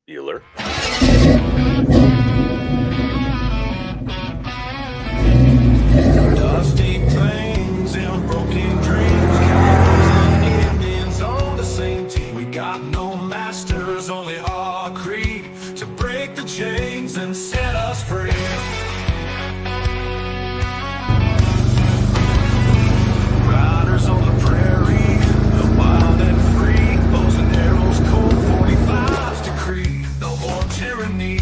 Bueller. Dusty plains and broken dreams, Cowboys and Indians on the same team. We got no masters, only our creed to break the chains and set us free. Riders on the prairie, wild and free, bows and arrows, cold 45's decree. No more tyranny,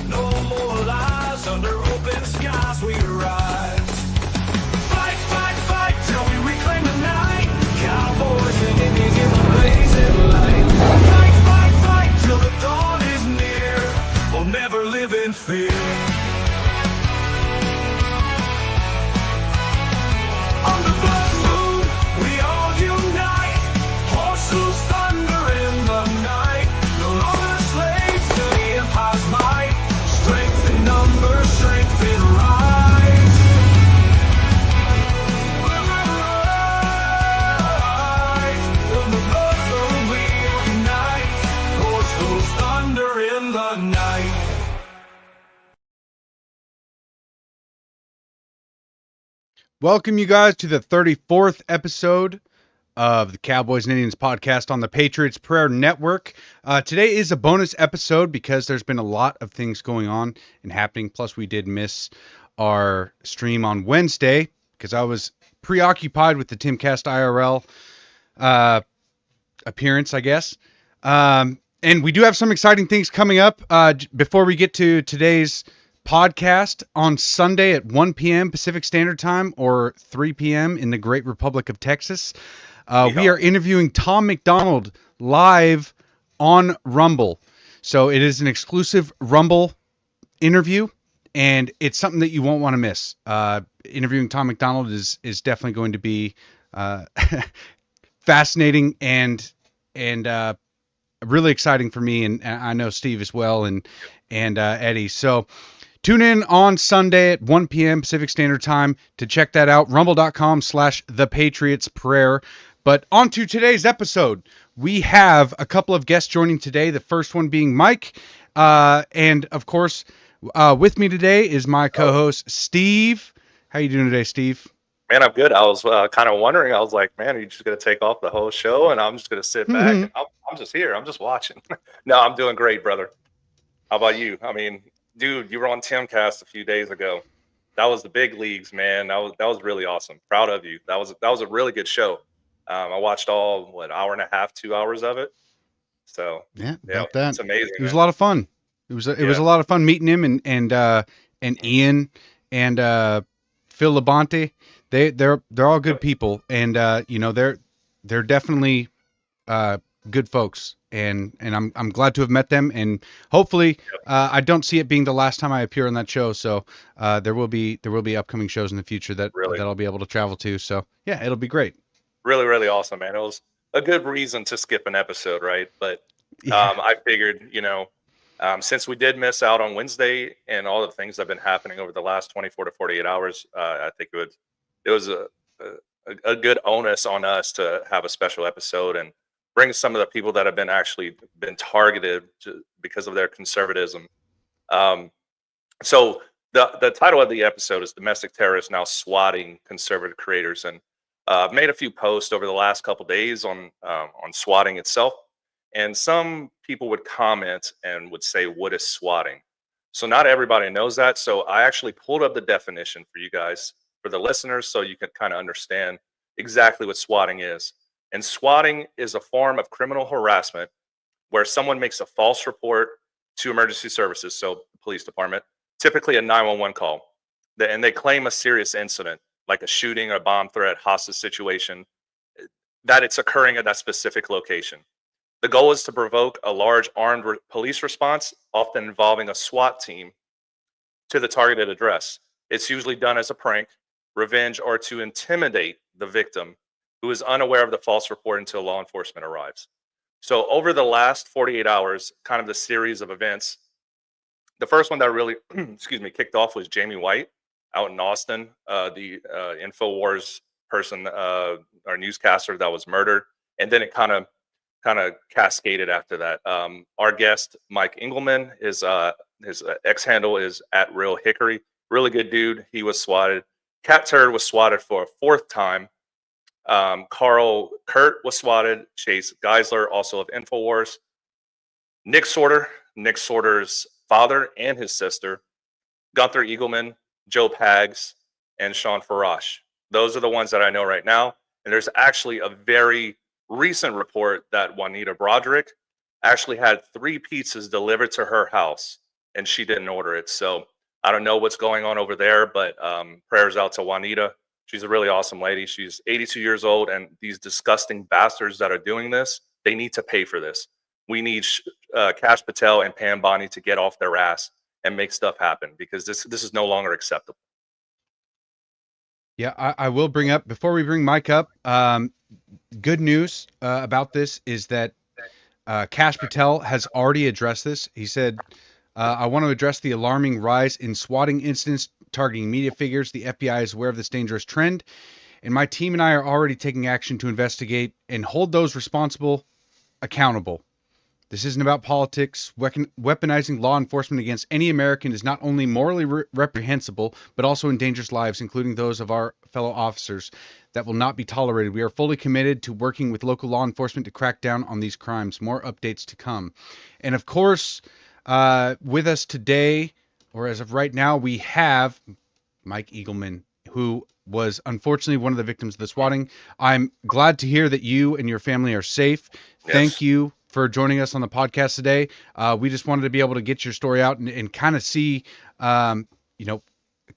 no more lies, under open skies we rise. Fight, fight, fight till we reclaim the night. Cowboys and Indians in the blazing light. Fight, fight, fight till the dawn is near. We'll never live in fear. On the blood moon, we all unite. Horses thunder in the night. No longer slaves to the empire's might. Strength in numbers, strength in rise. On the blood moon, we unite. Horses thunder in the night. Welcome you guys to the 34th episode of the Cowboys and Indians podcast on the Patriots Prayer Network. Today is a bonus episode because there's been a lot of things going on and happening. Plus, we did miss our stream on Wednesday because I was preoccupied with the Timcast IRL appearance, I guess. And we do have some exciting things coming up. Before we get to today's podcast, on Sunday at 1 p.m. Pacific Standard Time or 3 p.m. in the Great Republic of Texas, we are interviewing Tom McDonald live on Rumble. So it is an exclusive Rumble interview, and it's something that you won't want to miss. Interviewing Tom McDonald is definitely going to be fascinating and really exciting for me, and I know Steve as well, and Eddie. So tune in on Sunday at 1 p.m. Pacific Standard Time to check that out. Rumble.com/thepatriotsprayer. But on to today's episode. We have a couple of guests joining today. The first one being Mike. And of course, with me today is my co-host, Steve. How you doing today, Steve? Man, I'm good. I was kind of wondering. I was like, man, are you just going to take off the whole show and I'm just going to sit back? And I'm just here. I'm just watching. No, I'm doing great, brother. How about you? I mean, dude, you were on Timcast a few days ago. That was the big leagues, man. That was really awesome. Proud of you. That was a really good show. I watched all hour and a half, 2 hours of it. So yeah, that. It's amazing. It was a lot of fun. It was a lot of fun meeting him and Ian and Phil Labonte. They're all good people, and they're definitely good folks, and I'm glad to have met them, and hopefully I don't see it being the last time I appear on that show. So there will be upcoming shows in the future that I'll be able to travel to. So yeah, it'll be great. Really, really awesome, man. It was a good reason to skip an episode, right? But I figured, since we did miss out on Wednesday and all the things that have been happening over the last 24 to 48 hours, I think it was a good onus on us to have a special episode and bring some of the people that have been targeted because of their conservatism. So the title of the episode is Domestic Terrorists Now Swatting Conservative Creators. And I've made a few posts over the last couple of days on swatting itself. And some people would comment and would say, what is swatting? So not everybody knows that. So I actually pulled up the definition for you guys, for the listeners, so you can kind of understand exactly what swatting is. And swatting is a form of criminal harassment where someone makes a false report to emergency services, so police department, typically a 911 call, and they claim a serious incident, like a shooting, a bomb threat, hostage situation, that it's occurring at that specific location. The goal is to provoke a large armed police response, often involving a SWAT team, to the targeted address. It's usually done as a prank, revenge, or to intimidate the victim who is unaware of the false report until law enforcement arrives. So over the last 48 hours, kind of the series of events, the first one that really, kicked off was Jamie White out in Austin, the InfoWars person, our newscaster that was murdered. And then it kind of kind of cascaded after that. Our guest, Mike Engelman, his X handle is at Real Hickory. Really good dude. He was swatted. Cat Turd was swatted for a fourth time. Carl Kurt was swatted. Chase Geisler, also of InfoWars. Nick Sorter's father and his sister. Gunther Eagleman, Joe Pags, and Sean Farash. Those are the ones that I know right now. And there's actually a very recent report that Juanita Broderick actually had 3 pizzas delivered to her house and she didn't order it. So I don't know what's going on over there, but prayers out to Juanita. She's a really awesome lady. She's 82 years old, and these disgusting bastards that are doing this, they need to pay for this. We need Kash Patel and Pam Bondi to get off their ass and make stuff happen, because this is no longer acceptable. Yeah, I will bring up, before we bring Mike up, good news about this is that Kash Patel has already addressed this. He said, I want to address the alarming rise in swatting incidents targeting media figures. The FBI is aware of this dangerous trend, and my team and I are already taking action to investigate and hold those responsible accountable. This isn't about politics. Weaponizing law enforcement against any American is not only morally reprehensible, but also endangers lives, including those of our fellow officers. That will not be tolerated. We are fully committed to working with local law enforcement to crack down on these crimes. More updates to come. And of course, with us today, or as of right now, we have Mike Eagleman, who was unfortunately one of the victims of the swatting. I'm glad to hear that you and your family are safe. Yes. Thank you for joining us on the podcast today. We just wanted to be able to get your story out and kind of see, kind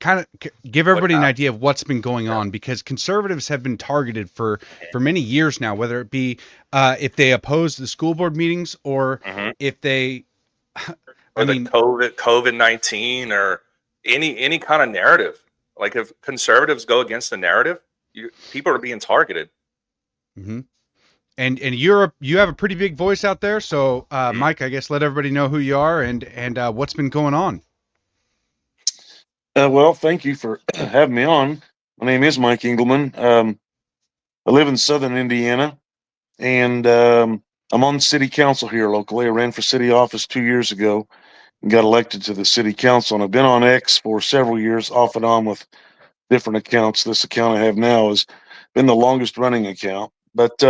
of give everybody an idea of what's been going on, because conservatives have been targeted for many years now, whether it be if they oppose the school board meetings or if they, COVID-19 or any kind of narrative. Like, if conservatives go against the narrative, people are being targeted. Mm-hmm. And you have a pretty big voice out there, so Mike, I guess let everybody know who you are and what's been going on. Well, thank you for having me on. My name is Mike Engelman. I live in Southern Indiana, and I'm on city council here locally. I ran for city office 2 years ago and got elected to the city council. And I've been on X for several years, off and on with different accounts. This account I have now has been the longest running account. But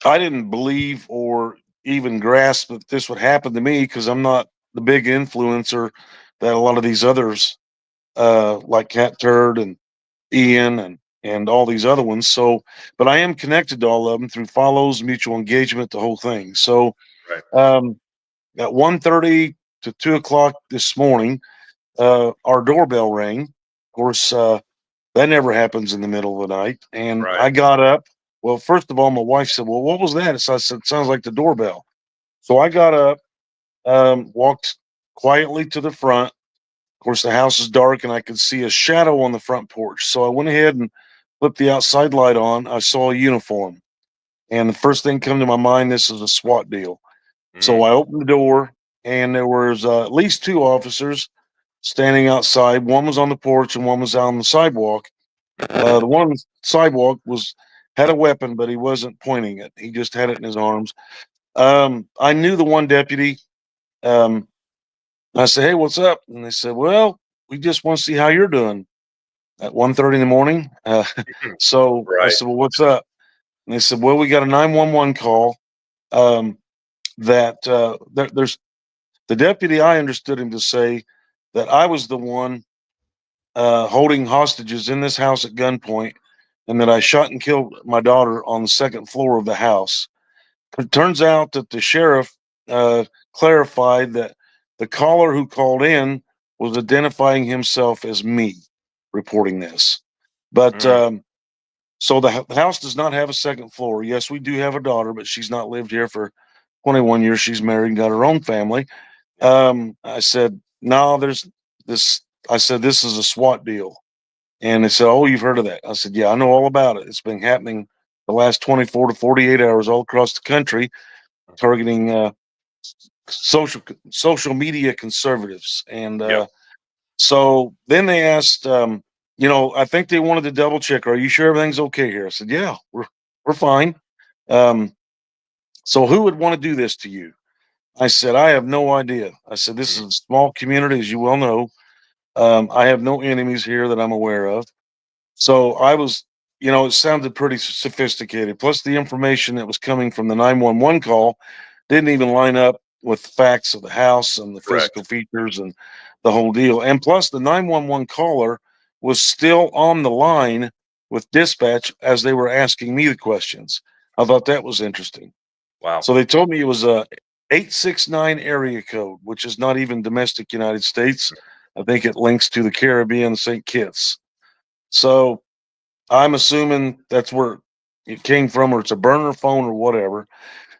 I didn't believe or even grasp that this would happen to me, because I'm not the big influencer that a lot of these others, like Cat Turd and Ian and all these other ones. So, but I am connected to all of them through follows, mutual engagement, the whole thing. So, at 1:30 to 2 o'clock this morning, our doorbell rang. Of course, that never happens in the middle of the night. And I got up. Well, first of all, my wife said, "Well, what was that?" So I said, "It sounds like the doorbell." So I got up, walked quietly to the front. Of course, the house is dark and I could see a shadow on the front porch. So I went ahead and flipped the outside light on. I saw a uniform. And the first thing come to my mind, this is a SWAT deal. So I opened the door, and there was at least 2 officers standing outside. One was on the porch and one was out on the sidewalk. The one on the sidewalk had a weapon, but he wasn't pointing it. He just had it in his arms. I knew the one deputy. I said, "Hey, what's up?" And they said, "Well, we just want to see how you're doing." At 1:30 in the morning. So I said, "Well, what's up?" And they said, "Well, we got a 911 call. There's the deputy." I understood him to say that I was the one holding hostages in this house at gunpoint, and that I shot and killed my daughter on the 2nd floor of the house. It turns out that the sheriff clarified that the caller who called in was identifying himself as me reporting this. But so the house does not have a 2nd floor. Yes, we do have a daughter, but she's not lived here for 21 years. She's married and got her own family. I said, "No, there's this." I said, "This is a SWAT deal." And they said, "Oh, you've heard of that?" I said, "Yeah, I know all about it. It's been happening the last 24 to 48 hours all across the country, targeting social media conservatives." And so then they asked, I think they wanted to double check, "Are you sure everything's okay here?" I said, "Yeah, we're fine." Um, so who would want to do this to you? I said, I have no idea. I said, this is Mhm. a small community, as you well know. I have no enemies here that I'm aware of. So I was, it sounded pretty sophisticated. Plus, the information that was coming from the 911 call didn't even line up with the facts of the house and the physical Correct. features and the whole deal. And plus, the 911 caller was still on the line with dispatch as they were asking me the questions. I thought that was interesting. Wow. So they told me it was a 869 area code, which is not even domestic United States. I think it links to the Caribbean, St. Kitts. So I'm assuming that's where it came from, or it's a burner phone or whatever.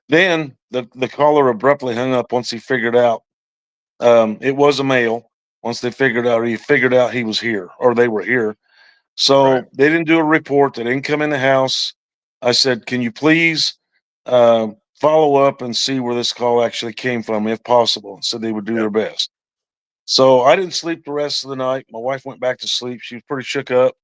Then the caller abruptly hung up once he figured out it was a male. Once they figured out, he figured out he was here or they were here. Right. So they didn't do a report. They didn't come in the house. I said, "Can you please follow up and see where this call actually came from, if possible?" Said they would do Yep. their best. So I didn't sleep the rest of the night. My wife went back to sleep. She was pretty shook up.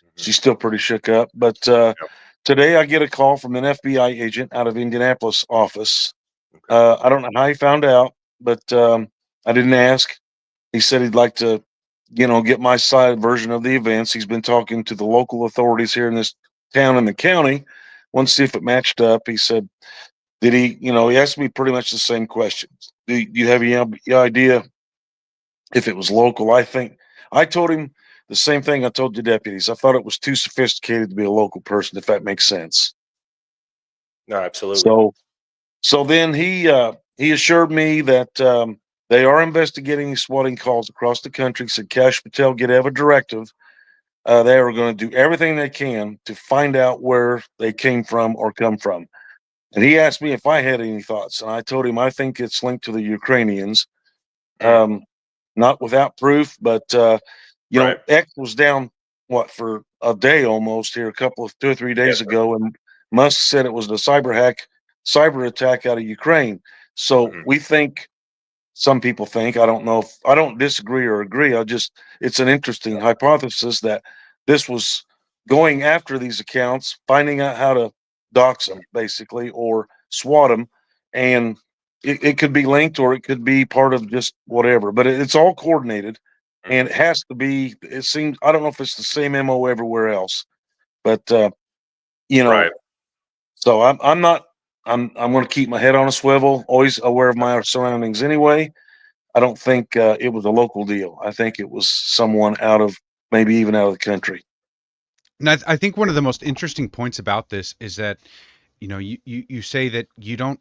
Mhm. She's still pretty shook up. But Yep. today I get a call from an FBI agent out of Indianapolis office. Okay. I don't know how he found out, but I didn't ask. He said he'd like to, get my side version of the events. He's been talking to the local authorities here in this town and the county. Wanted to see Mhm. if it matched up. He said, did he, he asked me pretty much the same questions. Do you have any idea if it was local? I told him the same thing I told the deputies. I thought it was too sophisticated to be a local person, if that makes sense. No, absolutely. So So then he assured me that they are investigating these swatting calls across the country. Said Cash Patel get have a directive. They are going to do everything they can to find out where they came from or come from. And he asked me if I had any thoughts, and I told him I think it's linked to the Ukrainians. Mm. Um, Not without proof, but Right. X was down for a day almost here, a couple of 2 or 3 days Yes, sir. ago, and Musk said it was a cyber attack out of Ukraine. So Mhm. we think, some people think, I don't know if I don't disagree or agree. It's an interesting hypothesis that this was going after these accounts, finding out how to dox them basically or swat them. And it could be linked or it could be part of just whatever, but it's all coordinated and Mhm. it has to be, it seems, I don't know if it's the same MO everywhere else, but, you know, Right. so I'm not, I'm going to keep my head on a swivel, always aware of my surroundings anyway. I don't think it was a local deal. I think it was someone out of maybe even out of the country. And I think one of the most interesting points about this is that, you say that you don't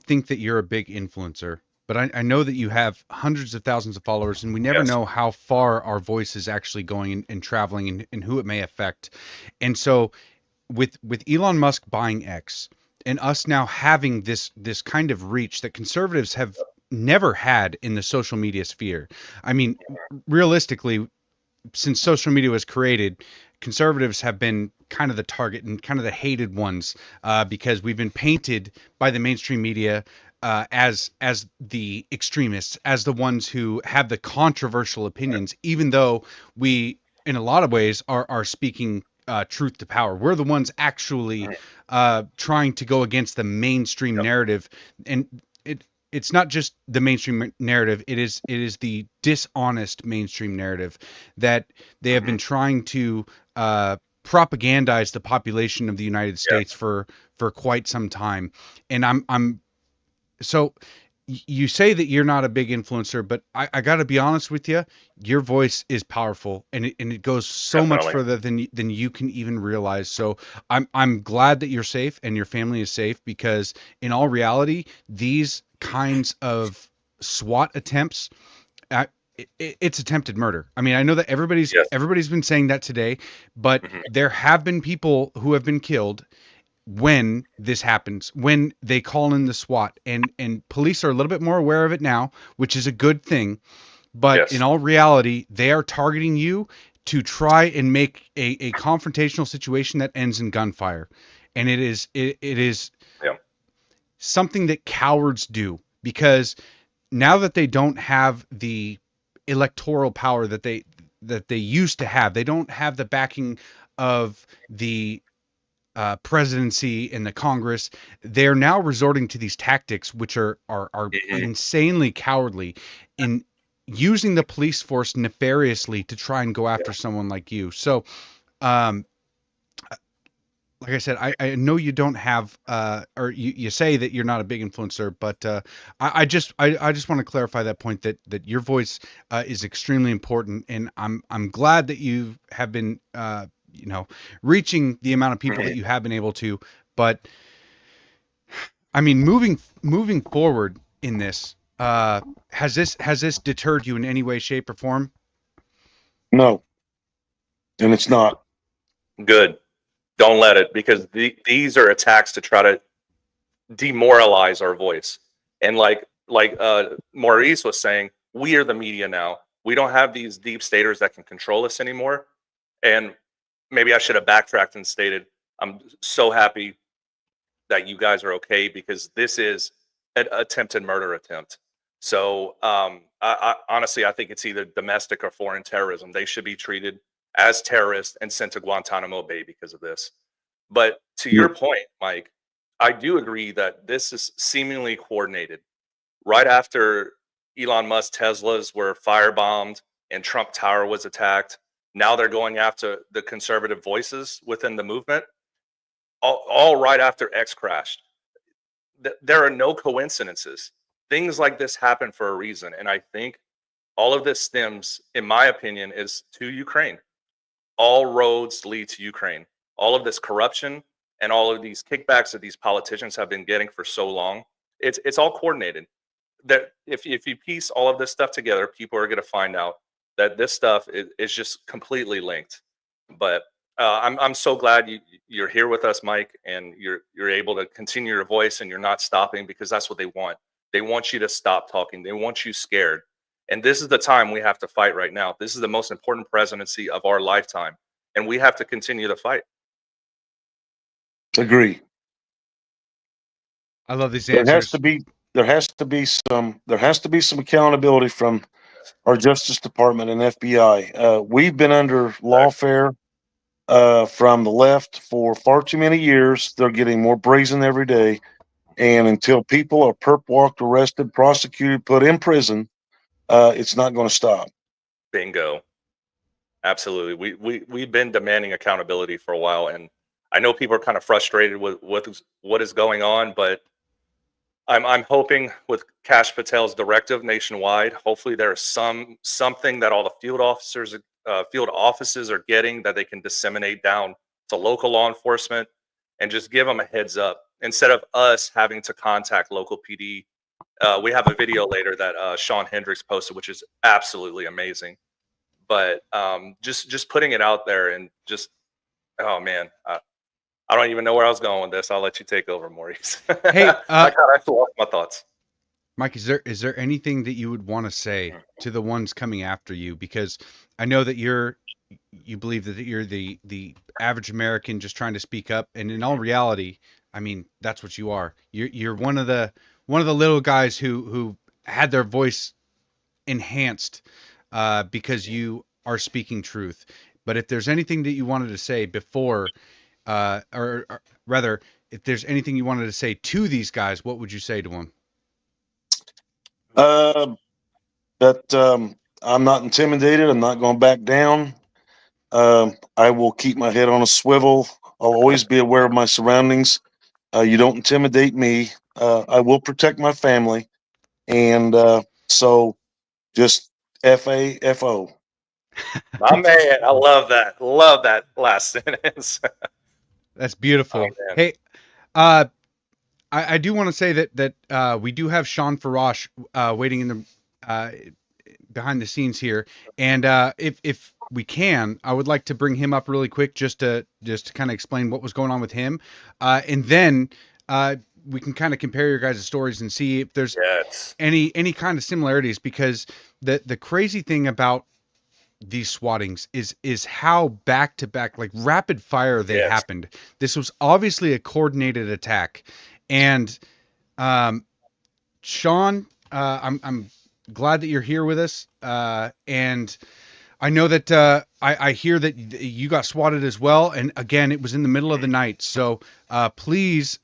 think that you're a big influencer, but I know that you have hundreds of thousands of followers, and we never Yes. know how far our voice is actually going and traveling, and who it may affect. And so with Elon Musk buying X and us now having this kind of reach that conservatives have never had in the social media sphere. I mean, realistically, since social media was created, conservatives have been kind of the target and kind of the hated ones, because we've been painted by the mainstream media as the extremists, as the ones who have the controversial opinions, even though we, in a lot of ways, are speaking truth to power. We're the ones actually Mhm. trying to go against the mainstream Yep. narrative, and it's not just the mainstream narrative. It is the dishonest mainstream narrative that they have been Mhm. trying to propagandize the population of the United States Yes. for quite some time. And I'm so you say that you're not a big influencer, but I got to be honest with you. Your voice is powerful, and it goes so much Definitely. further than you can even realize. So I'm glad that you're safe and your family is safe, because in all reality, these kinds of SWAT attempts, it's attempted murder. I mean, I know that everybody's Yes. everybody's been saying that today, but Mhm. there have been people who have been killed when this happens, when they call in the SWAT, and police are a little bit more aware of it now, which is a good thing. But in Yes. all reality, they are targeting you to try and make a confrontational situation that ends in gunfire. And it is Yeah. something that cowards do, because now that they don't have the electoral power that they used to have, they don't have the backing of the presidency and the Congress, they're now resorting to these tactics, which are insanely cowardly, in using the police force nefariously to try and go after someone like you. So, um, like I said, I know you don't have, or you say that you're not a big influencer, but I just want to clarify that point, that your voice is extremely important, and I'm glad that you have been, reaching the amount of people that you have been able to. But I mean, moving forward in this, has this deterred you in any way, shape, or form? No, and it's not. Good. Don't let it, because these are attacks to try to demoralize our voice. And like Maurice was saying, we are the media now. We don't have these deep staters that can control us anymore. And maybe I should have backtracked and stated, I'm so happy that you guys are okay, because this is an attempted murder attempt. So I honestly, I think it's either domestic or foreign terrorism. They should be treated as terrorists and sent to Guantanamo Bay because of this. But to your point, Mike, I do agree that this is seemingly coordinated. Right after Elon Musk Teslas were firebombed and Trump Tower was attacked, now they're going after the conservative voices within the movement, all right after X crashed. There are no coincidences. Things like this happen for a reason. And I think all of this stems, in my opinion, is to Ukraine. All roads lead to Ukraine. All of this corruption and all of these kickbacks that these politicians have been getting for so long, it's all coordinated. That if you piece all of this stuff together, people are going to find out that this stuff is just completely linked. But I'm so glad you're here with us, Mike, and you're able to continue your voice, and you're not stopping, because that's what they want. They want you to stop talking. They want you scared. And this is the time we have to fight right now. This is the most important presidency of our lifetime, and we have to continue the fight. Agree. I love these There has answers. to be some accountability from our Justice Department and FBI. We've been under lawfare from the left for far too many years. They're getting more brazen every day, and until people are perp walked, arrested, prosecuted, put in prison, it's not going to stop. Bingo. Absolutely. We've been demanding accountability for a while, and I know people are kind of frustrated with what is going on, but I'm hoping with Kash Patel's directive nationwide, hopefully there is something that all the field offices are getting, that they can disseminate down to local law enforcement and just give them a heads up, instead of us having to contact local PD. We have a video later that Sean Hendricks posted, which is absolutely amazing. But just putting it out there, and just, oh man, I don't even know where I was going with this. I'll let you take over, Maurice. Hey, I lost my thoughts. Mike, is there anything that you would want to say to the ones coming after you? Because I know that you believe that you're the average American just trying to speak up, and in all reality, I mean, that's what you are. You're one of the little guys who had their voice enhanced because you are speaking truth. But if there's anything that you wanted to say before, or rather, if there's anything you wanted to say to these guys, what would you say to them? That I'm not intimidated. I'm not going to back down. I will keep my head on a swivel. I'll always be aware of my surroundings. You don't intimidate me. I will protect my family. And so just FAFO. My man, I love that. Love that last sentence. That's beautiful. Oh, Hey, I do want to say that we do have Sean Farash waiting in the behind the scenes here, and if we can, I would like to bring him up really quick just to kind of explain what was going on with him, and then we can kind of compare your guys' stories and see if there's any kind of similarities, because the crazy thing about these swattings is how back to back, like rapid fire, they happened. This was obviously a coordinated attack, and Sean, I'm glad that you're here with us, and I know that I hear that you got swatted as well, and again, it was in the middle of the night. So please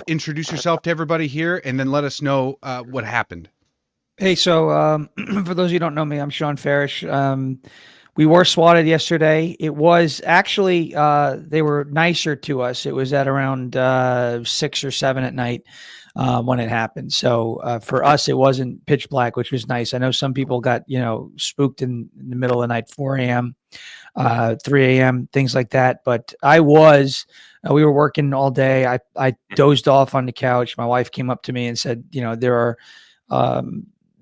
introduce yourself to everybody here, and then let us know what happened. Hey, so for those of you who don't know me, I'm Sean Farish. We were swatted yesterday. It was actually they were nicer to us. It was at around 6 or 7 at night when it happened. So for us, it wasn't pitch black, which was nice. I know some people got spooked in the middle of the night, 4 a.m., 3 a.m., things like that. But I was. We were working all day. I dozed off on the couch. My wife came up to me and said,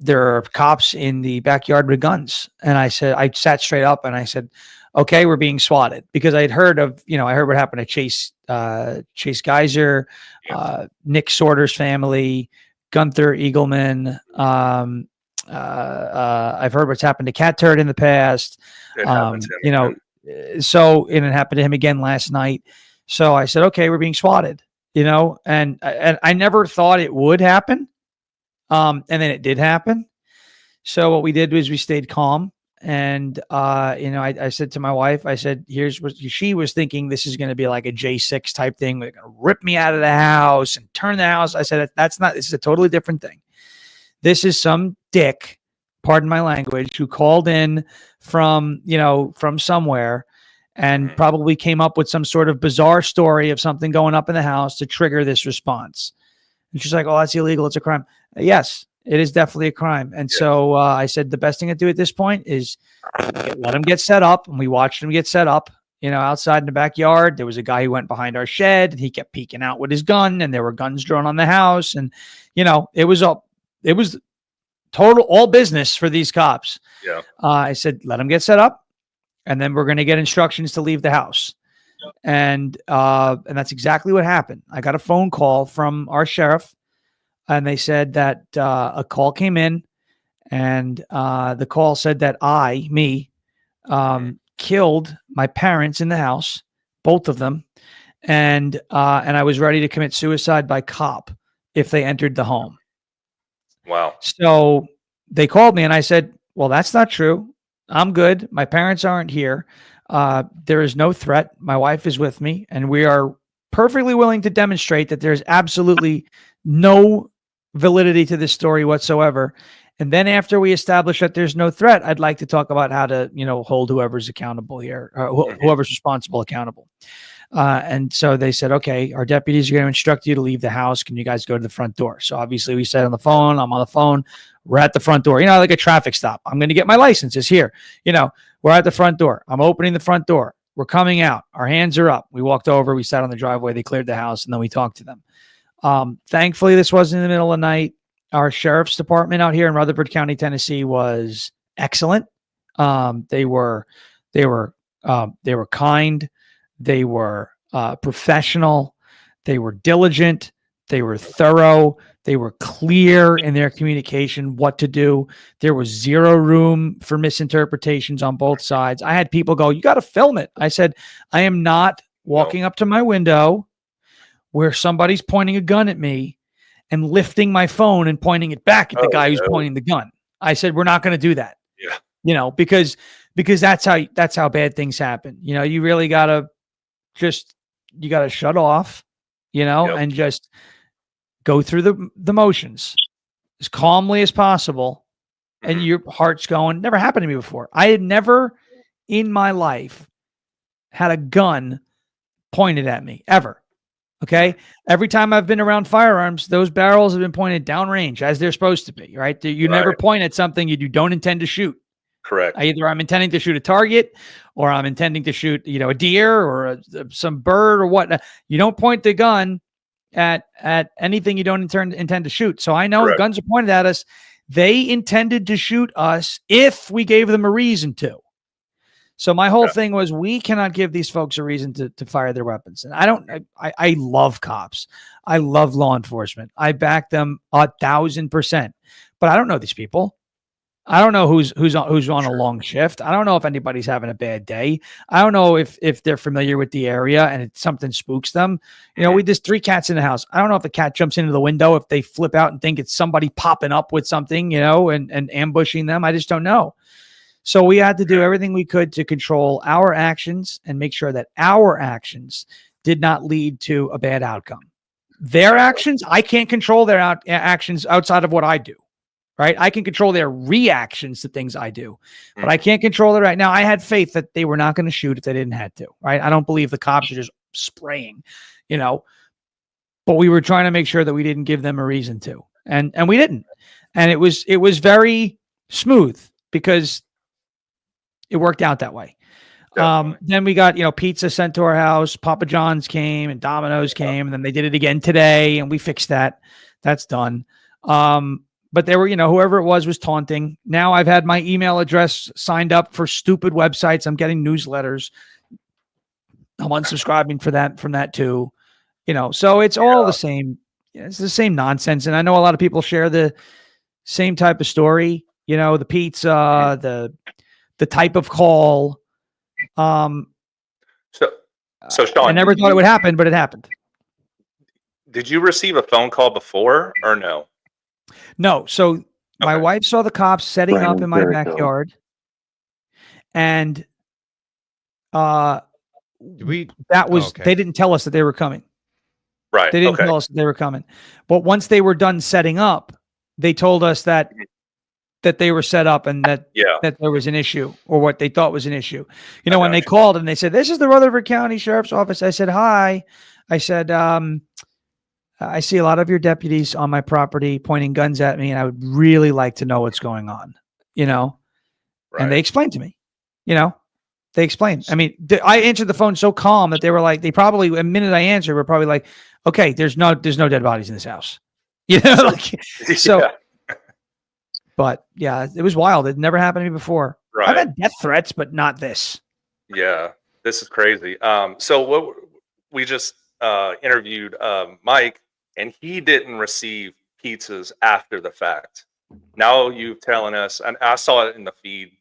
there are cops in the backyard with guns. And I sat straight up and I said, okay, we're being swatted, because I had heard I heard what happened to Chase Geyser, Nick Sorter's family, Gunther Eagleman. I've heard what's happened to Cat Turd in the past. It happened to him. And it happened to him again last night. So I said, okay, we're being swatted, and I never thought it would happen. And then it did happen. So what we did was we stayed calm. And, I said to my wife, I said, here's what she was thinking. This is going to be like a J6 type thing. They're going to rip me out of the house and turn the house. I said, this is a totally different thing. This is some dick, pardon my language, who called in from somewhere and probably came up with some sort of bizarre story of something going up in the house to trigger this response. And she's like, oh, that's illegal. It's a crime. Yes, it is definitely a crime. And so I said, the best thing to do at this point is let him get set up. And we watched him get set up, outside in the backyard. There was a guy who went behind our shed and he kept peeking out with his gun, and there were guns drawn on the house. And, it was total all business for these cops. Yeah. I said, let him get set up, and then we're going to get instructions to leave the house. And that's exactly what happened. I got a phone call from our sheriff, and they said that a call came in, and the call said that me, killed my parents in the house, both of them, and I was ready to commit suicide by cop if they entered the home. Wow. So they called me, and I said, well, that's not true. I'm good. My parents aren't here. There is no threat. My wife is with me, and we are perfectly willing to demonstrate that there's absolutely no validity to this story whatsoever. And then after we establish that there's no threat, I'd like to talk about how to, hold whoever's accountable here, whoever's responsible accountable. And so they said, okay, our deputies are going to instruct you to leave the house. Can you guys go to the front door? So obviously we said on the phone, I'm on the phone. We're at the front door, like a traffic stop. I'm going to get my licenses here. We're at the front door. I'm opening the front door. We're coming out. Our hands are up. We walked over. We sat on the driveway. They cleared the house, and then we talked to them. Thankfully, this wasn't in the middle of the night. Our sheriff's department out here in Rutherford County, Tennessee, was excellent. They were kind. They were professional. They were diligent. They were thorough. They were clear in their communication, what to do. There was zero room for misinterpretations on both sides. I had people go, you got to film it. I said, I am not walking up to my window where somebody's pointing a gun at me and lifting my phone and pointing it back at the guy who's pointing the gun. I said, we're not going to do that. Yeah. Because that's how bad things happen. You really got to shut off, and just go through the motions as calmly as possible. And your heart's going, never happened to me before. I had never in my life had a gun pointed at me ever. Okay. Every time I've been around firearms, those barrels have been pointed downrange as they're supposed to be, right? You never point at something you don't intend to shoot. Correct. Either I'm intending to shoot a target, or I'm intending to shoot, a deer or some bird or whatnot. You don't point the gun at anything you don't intend to shoot. So I know guns are pointed at us. They intended to shoot us if we gave them a reason to. So my whole thing was, we cannot give these folks a reason to fire their weapons. And I love cops. I love law enforcement. I back them 1,000%, but I don't know these people. I don't know who's on a long shift. I don't know if anybody's having a bad day. I don't know if they're familiar with the area and something spooks them. There's 3 cats in the house. I don't know if a cat jumps into the window, if they flip out and think it's somebody popping up with something, and ambushing them. I just don't know. So we had to do everything we could to control our actions and make sure that our actions did not lead to a bad outcome. Their actions, I can't control their actions outside of what I do, right? I can control their reactions to things I do, but I can't control it right now. I had faith that they were not going to shoot if they didn't have to, right? I don't believe the cops are just spraying, but we were trying to make sure that we didn't give them a reason to, and we didn't. And it was very smooth because it worked out that way. Then we got, pizza sent to our house. Papa John's came and Domino's came, and then they did it again today, and we fixed that. That's done. But there were, whoever it was taunting. Now I've had my email address signed up for stupid websites. I'm getting newsletters. I'm unsubscribing from that too. So it's all the same. It's the same nonsense. And I know a lot of people share the same type of story, the pizza, the type of call. So Sean, I never thought it would happen, but it happened. Did you receive a phone call before or no? No. So my wife saw the cops setting up in my backyard, and they didn't tell us that they were coming. Right. They didn't tell us that they were coming. But once they were done setting up, they told us that they were set up and that there was an issue, or what they thought was an issue. When they called and they said, "This is the Rutherford County Sheriff's Office." I said, "Hi." I said, "I see a lot of your deputies on my property pointing guns at me, and I would really like to know what's going on." And they explained to me. They explained. I mean, I answered the phone so calm that they were like, a minute I answered, were probably like, "Okay, there's no dead bodies in this house." So. But yeah, it was wild. It never happened to me before. Right. I've had death threats, but not this. Yeah, this is crazy. So what we just interviewed Mike, and he didn't receive pizzas after the fact. Now you're telling us, and I saw it in the feed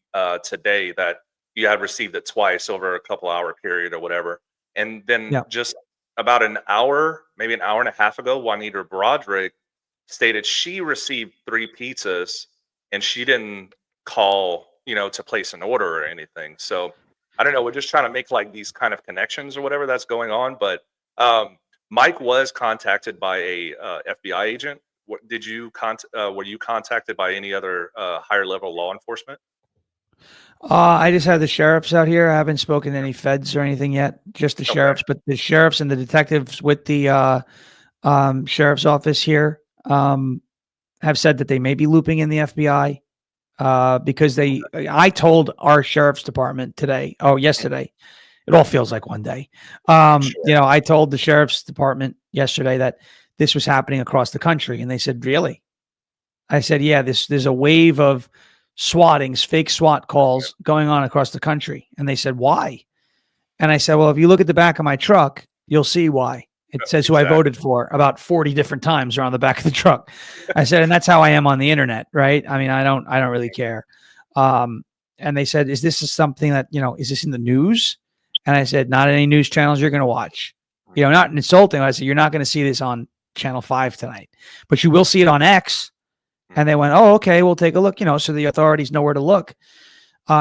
today, that you had received it twice over a couple hour period or whatever. And then just about an hour, maybe an hour and a half ago, Juanita Broderick stated she received 3 pizzas and she didn't call, to place an order or anything. So I don't know. We're just trying to make like these kind of connections or whatever that's going on. But Mike was contacted by a FBI agent. What did you were you contacted by any other higher level law enforcement? I just have the sheriffs out here. I haven't spoken to any feds or anything yet. Just the sheriffs, but the sheriffs and the detectives with the sheriff's office here have said that they may be looping in the FBI because I told our sheriff's department yesterday. It all feels like one day. I told the sheriff's department yesterday that this was happening across the country, and they said, "Really?" I said, "Yeah, there's a wave of swattings, fake SWAT calls going on across the country." And they said, "Why?" And I said, "Well, if you look at the back of my truck, you'll see why. It says who I voted for about 40 different times around the back of the truck." I said, "And that's how I am on the internet, right? I mean, I don't really care." And they said, "Is this something that, is this in the news?" And I said, "Not any news channels you're going to watch. Not insulting." I said, "You're not going to see this on Channel 5 tonight, but you will see it on X." And they went, "Oh, okay, we'll take a look." So the authorities know where to look.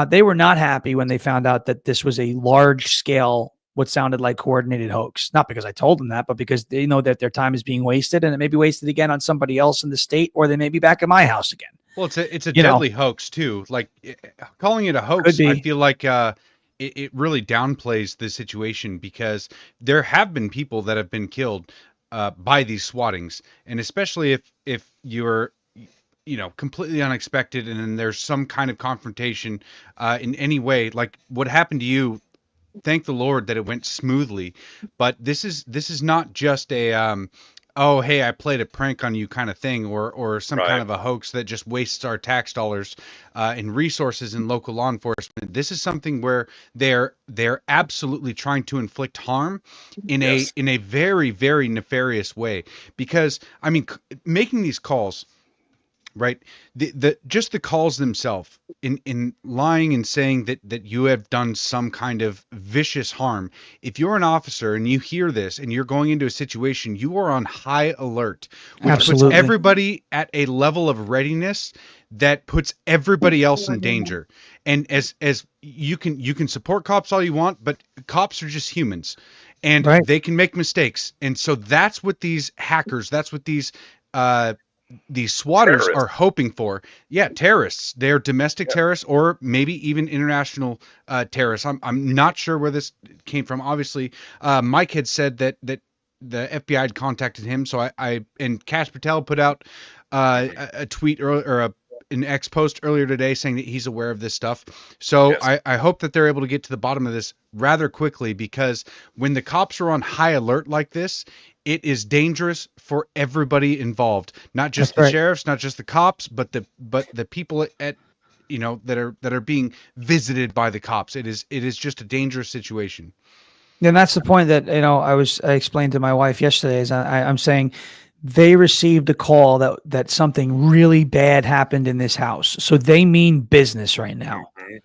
They were not happy when they found out that this was a large scale, what sounded like coordinated hoax. Not because I told them that, but because they know that their time is being wasted, and it may be wasted again on somebody else in the state, or they may be back at my house again. Well, it's a deadly hoax too. Like calling it a hoax, I feel like it really downplays the situation, because there have been people that have been killed by these swattings, and especially if you're completely unexpected, and then there's some kind of confrontation in any way, like what happened to you. Thank the Lord that it went smoothly, but this is not just a oh, hey, I played a prank on you kind of thing, or some kind of a hoax that just wastes our tax dollars and resources in local law enforcement. This is something where they're absolutely trying to inflict harm in a very, very nefarious way, because I mean, making these calls, right? The just the calls themselves in lying and saying that you have done some kind of vicious harm. If you're an officer and you hear this and you're going into a situation, you are on high alert, which Absolutely. puts everybody at a level of readiness that puts everybody else in danger. And as you can support cops all you want, but cops are just humans, and Right. they can make mistakes. And so that's what these hackers, that's what these swatters Terrorists. are hoping for. Yeah, terrorists. They're domestic terrorists, or maybe even international terrorists. I'm not sure where this came from. Obviously, Mike had said that the FBI had contacted him. So I and Kash Patel put out a tweet or an X post earlier today saying that he's aware of this stuff. So Yes. I hope that they're able to get to the bottom of this rather quickly, because when the cops are on high alert like this, it is dangerous for everybody involved, not just That's the right. sheriffs, not just the cops, but the people at that are being visited by the cops. It is just a dangerous situation. And that's the point that I explained to my wife yesterday. Is I'm saying they received a call that something really bad happened in this house, so they mean business right now, Mhm.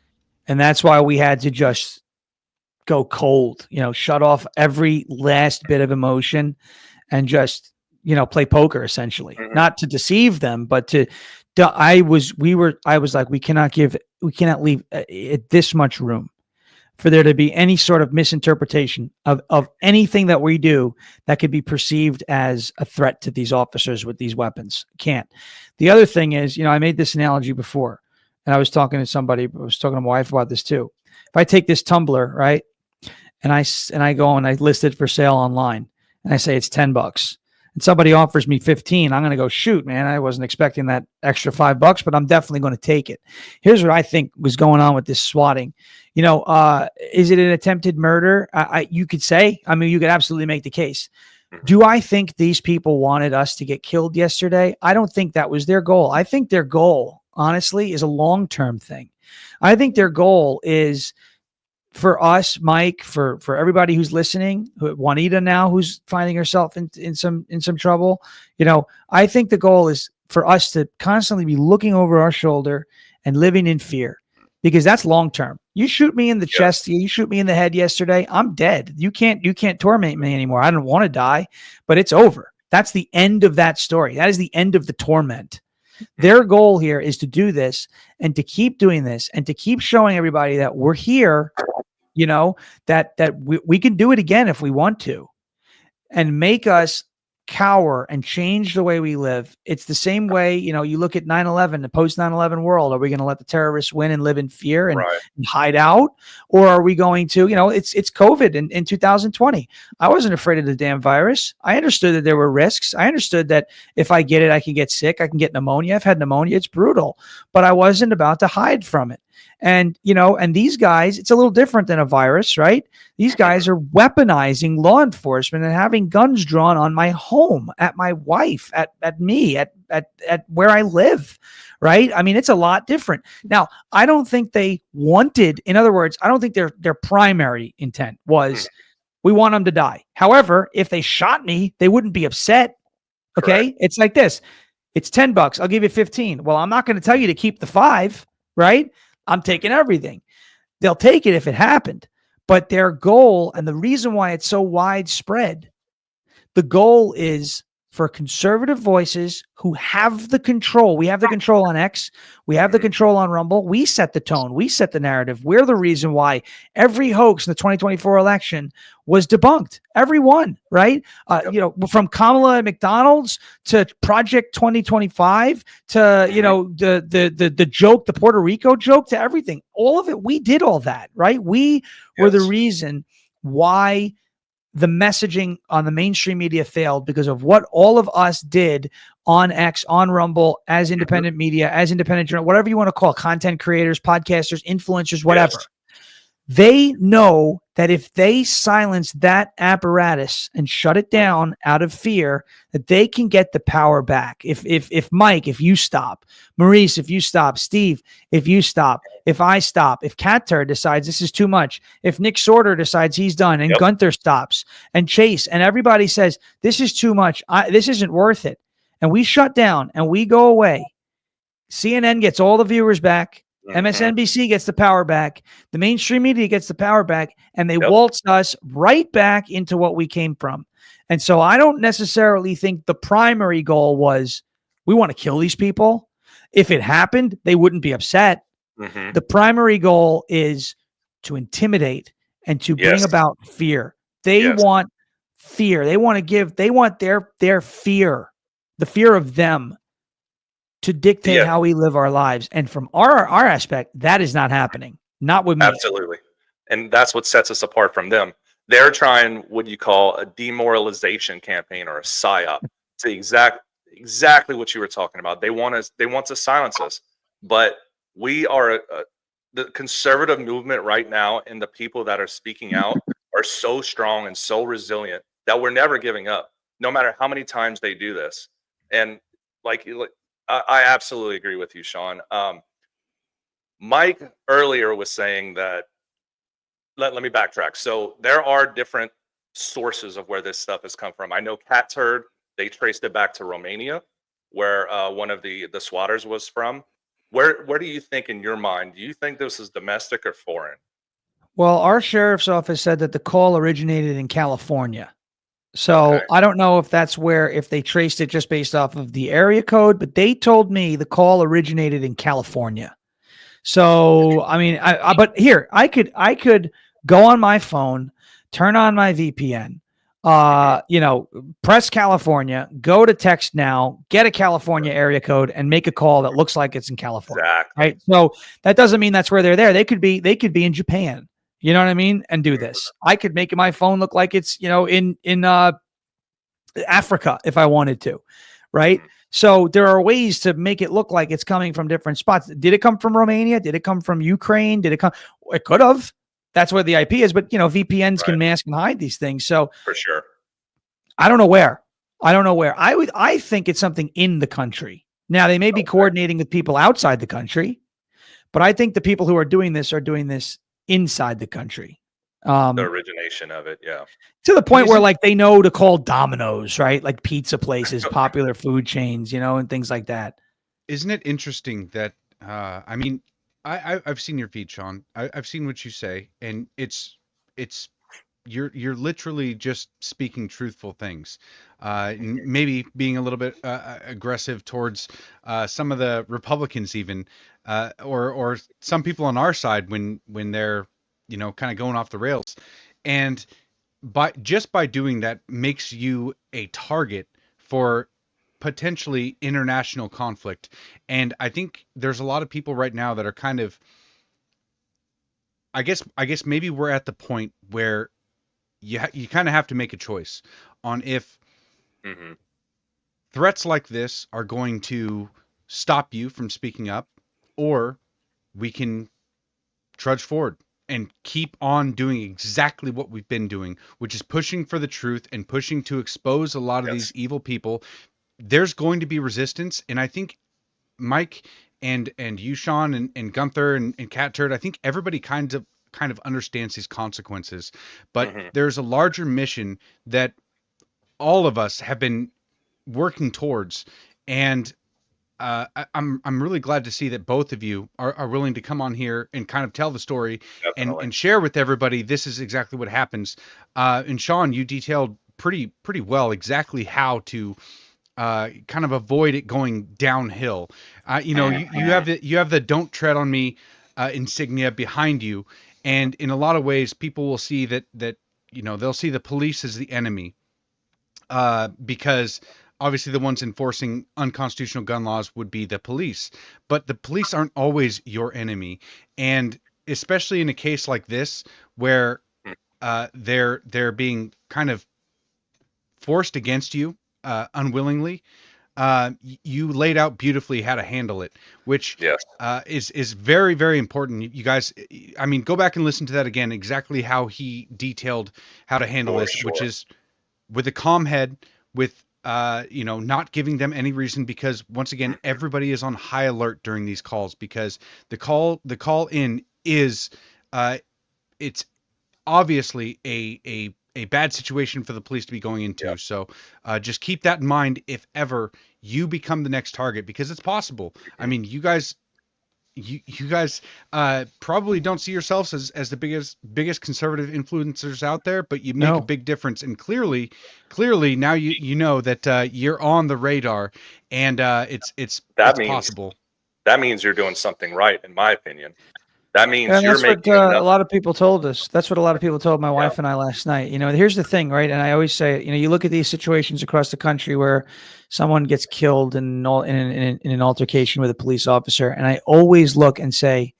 and that's why we had to just go cold. Shut off every last bit of emotion, and just play poker essentially, Mhm. not to deceive them, but I was like, we cannot leave it this much room for there to be any sort of misinterpretation of anything that we do that could be perceived as a threat to these officers with these weapons. Can't. The other thing is, I made this analogy before, and I was talking to my wife about this too. If I take this tumbler, right, and I go and I list it for sale online, and I say it's $10, and somebody offers me 15, I'm going to go, shoot, man, I wasn't expecting that extra $5, but I'm definitely going to take it. Here's what I think was going on with this swatting. Is it an attempted murder? You could say, you could absolutely make the case. Do I think these people wanted us to get killed yesterday? I don't think that was their goal. I think their goal, honestly, is a long-term thing. I think their goal is for us, Mike, for everybody who's listening, Juanita now, who's finding herself in some trouble. I think the goal is for us to constantly be looking over our shoulder and living in fear, because that's long term. You shoot me in the chest, you shoot me in the head yesterday, I'm dead. You can't torment me anymore. I don't want to die, but it's over. That's the end of that story. That is the end of the torment. Their goal here is to do this and to keep doing this and to keep showing everybody that we're here, that we can do it again if we want to, and make us cower and change the way we live. It's the same way, you look at 9/11, the post 9/11 world. Are we going to let the terrorists win and live in fear and hide out? Or are we going to, it's COVID in 2020. I wasn't afraid of the damn virus. I understood that there were risks. I understood that if I get it, I can get sick. I can get pneumonia. I've had pneumonia. It's brutal, but I wasn't about to hide from it. And, and these guys, it's a little different than a virus, right? These guys are weaponizing law enforcement and having guns drawn on my home, at my wife, at me, at where I live, right? It's a lot different. Now, I don't think they wanted, in other words, I don't think their primary intent was, we want them to die. However, if they shot me, they wouldn't be upset. Okay. Correct. It's like this. It's $10. I'll give you 15. Well, I'm not going to tell you to keep the 5, right? I'm taking everything. They'll take it if it happened. But their goal, and the reason why it's so widespread, the goal is for conservative voices who have the control. We have the control on X. We have the control on Rumble. We set the tone. We set the narrative. We're the reason why every hoax in the 2024 election was debunked. Every one, right? From Kamala at McDonald's to Project 2025 to, the joke, the Puerto Rico joke, to everything. All of it. We did all that, right? We were the reason why the messaging on the mainstream media failed, because of what all of us did on X, on Rumble, as independent media, as independent journal, whatever you want to call it, content creators, podcasters, influencers, whatever. Yes. They know that if they silence that apparatus and shut it down out of fear, that they can get the power back. If Mike, if you stop, Maurice, if you stop, Steve, if you stop, if I stop, if Catter decides this is too much, if Nick Sorter decides he's done, and Gunther stops, and Chase, and everybody says this is too much, this isn't worth it, and we shut down and we go away, CNN gets all the viewers back. Mhm. MSNBC gets the power back. The mainstream media gets the power back, and they Yep. waltzed us right back into what we came from. And so I don't necessarily think the primary goal was we want to kill these people. If it happened, they wouldn't be upset. Mhm. The primary goal is to intimidate and to bring Yes. about fear. They Yes. want fear. They want their fear, the fear of them, to dictate Yeah. how we live our lives. And from our aspect, that is not happening. Not with me. Absolutely. And that's what sets us apart from them. They're trying what you call a demoralization campaign or a psyop. It's exactly what you were talking about. They want to silence us. But we are the conservative movement right now, and the people that are speaking out are so strong and so resilient that we're never giving up, no matter how many times they do this. And like I absolutely agree with you, Sean. Mike earlier was saying that, let me backtrack. So there are different sources of where this stuff has come from. I know Cat Turd, they traced it back to Romania, where one of the swatters was from. Where do you think, in your mind, do you think this is domestic or foreign? Well, our sheriff's office said that the call originated in California. So Okay. I don't know if that's where, if they traced it just based off of the area code, but they told me the call originated in California. So, I mean, but here I could go on my phone, turn on my VPN, press California, go to text now, get a California area code, and make a call that looks like it's in California. Exactly. Right. So that doesn't mean that's where they're there. They could be in Japan. You know what I mean? And do this. I could make my phone look like it's, in Africa if I wanted to. Right. So there are ways to make it look like it's coming from different spots. Did it come from Romania? Did it come from Ukraine? It could have. That's where the IP is. But, VPNs can mask and hide these things. So For sure. I don't know where. I think it's something in the country. Now, they may be coordinating with people outside the country, but I think the people who are doing this inside the country. The origination of it, yeah. To the point where, like, they know to call Domino's, right? Like pizza places, popular food chains, and things like that. Isn't it interesting that I mean, I've seen your feed, Sean. I've seen what you say, and it's you're literally just speaking truthful things. Maybe being a little bit aggressive towards some of the Republicans, even, or some people on our side when they're kind of going off the rails, and by doing that makes you a target for potentially international conflict. And I think there's a lot of people right now that are kind of, I guess maybe we're at the point where you kind of have to make a choice on if threats like this are going to stop you from speaking up, or we can trudge forward and keep on doing exactly what we've been doing, which is pushing for the truth and pushing to expose a lot of these evil people. There's going to be resistance, and I think Mike and you, Sean, and Gunther and Cat Turd, I think everybody kind of understands these consequences, but there's a larger mission that all of us have been working towards, and I'm really glad to see that both of you are willing to come on here and kind of tell the story and share with everybody. This is exactly what happens. And Sean, you detailed pretty well exactly how to kind of avoid it going downhill. You have the "Don't Tread on Me" insignia behind you, and in a lot of ways, people will see that they'll see the police as the enemy, because obviously the ones enforcing unconstitutional gun laws would be the police, but the police aren't always your enemy, and especially in a case like this where they're being kind of forced against you unwillingly. You laid out beautifully how to handle it, which is very, very important. You guys, I mean, go back and listen to that again, exactly how he detailed how to handle this, which is with a calm head, with not giving them any reason, because once again, everybody is on high alert during these calls, because the call in is it's obviously a a bad situation for the police to be going into. Yeah. So just keep that in mind if ever you become the next target, because it's possible. I mean, you guys probably don't see yourselves as the biggest conservative influencers out there, but you make a No. big difference. And clearly now you know that you're on the radar, and it's possible. That means you're doing something right, in my opinion. That means And you're that's what making a enough. lot of people told us. That's what a lot of people told my wife and I last night. You know, here's the thing, right? And I always say, you know, you look at these situations across the country where someone gets killed in an altercation with a police officer, and I always look and say,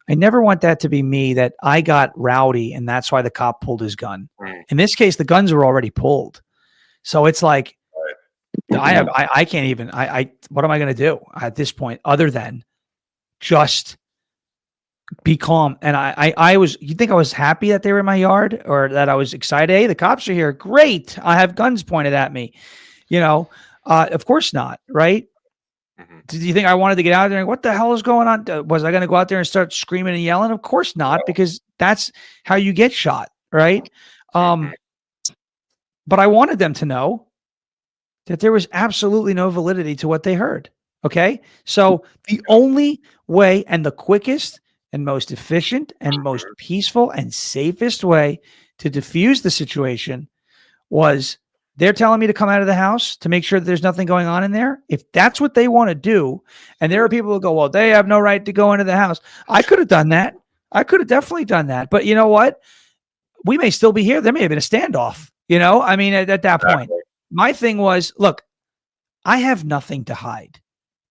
I never want that to be me, that I got rowdy and that's why the cop pulled his gun. In this case, the guns were already pulled. So it's like, I can't even, what am I going to do at this point other than just be calm? And you think I was happy that they were in my yard, or that I was excited? Hey, the cops are here. Great. I have guns pointed at me. You know, of course not. Right. Did you think I wanted to get out there and what the hell is going on? Was I going to go out there and start screaming and yelling? Of course not, because that's how you get shot. Right. But I wanted them to know that there was absolutely no validity to what they heard. Okay. So the only way, and the quickest and most efficient and most peaceful and safest way to diffuse the situation was, they're telling me to come out of the house to make sure that there's nothing going on in there. If that's what they want to do, and there are people who go, well, they have no right to go into the house. I could have done that. I could have definitely done that. But you know what? We may still be here. There may have been a standoff. You know, I mean, at that point, my thing was, look, I have nothing to hide.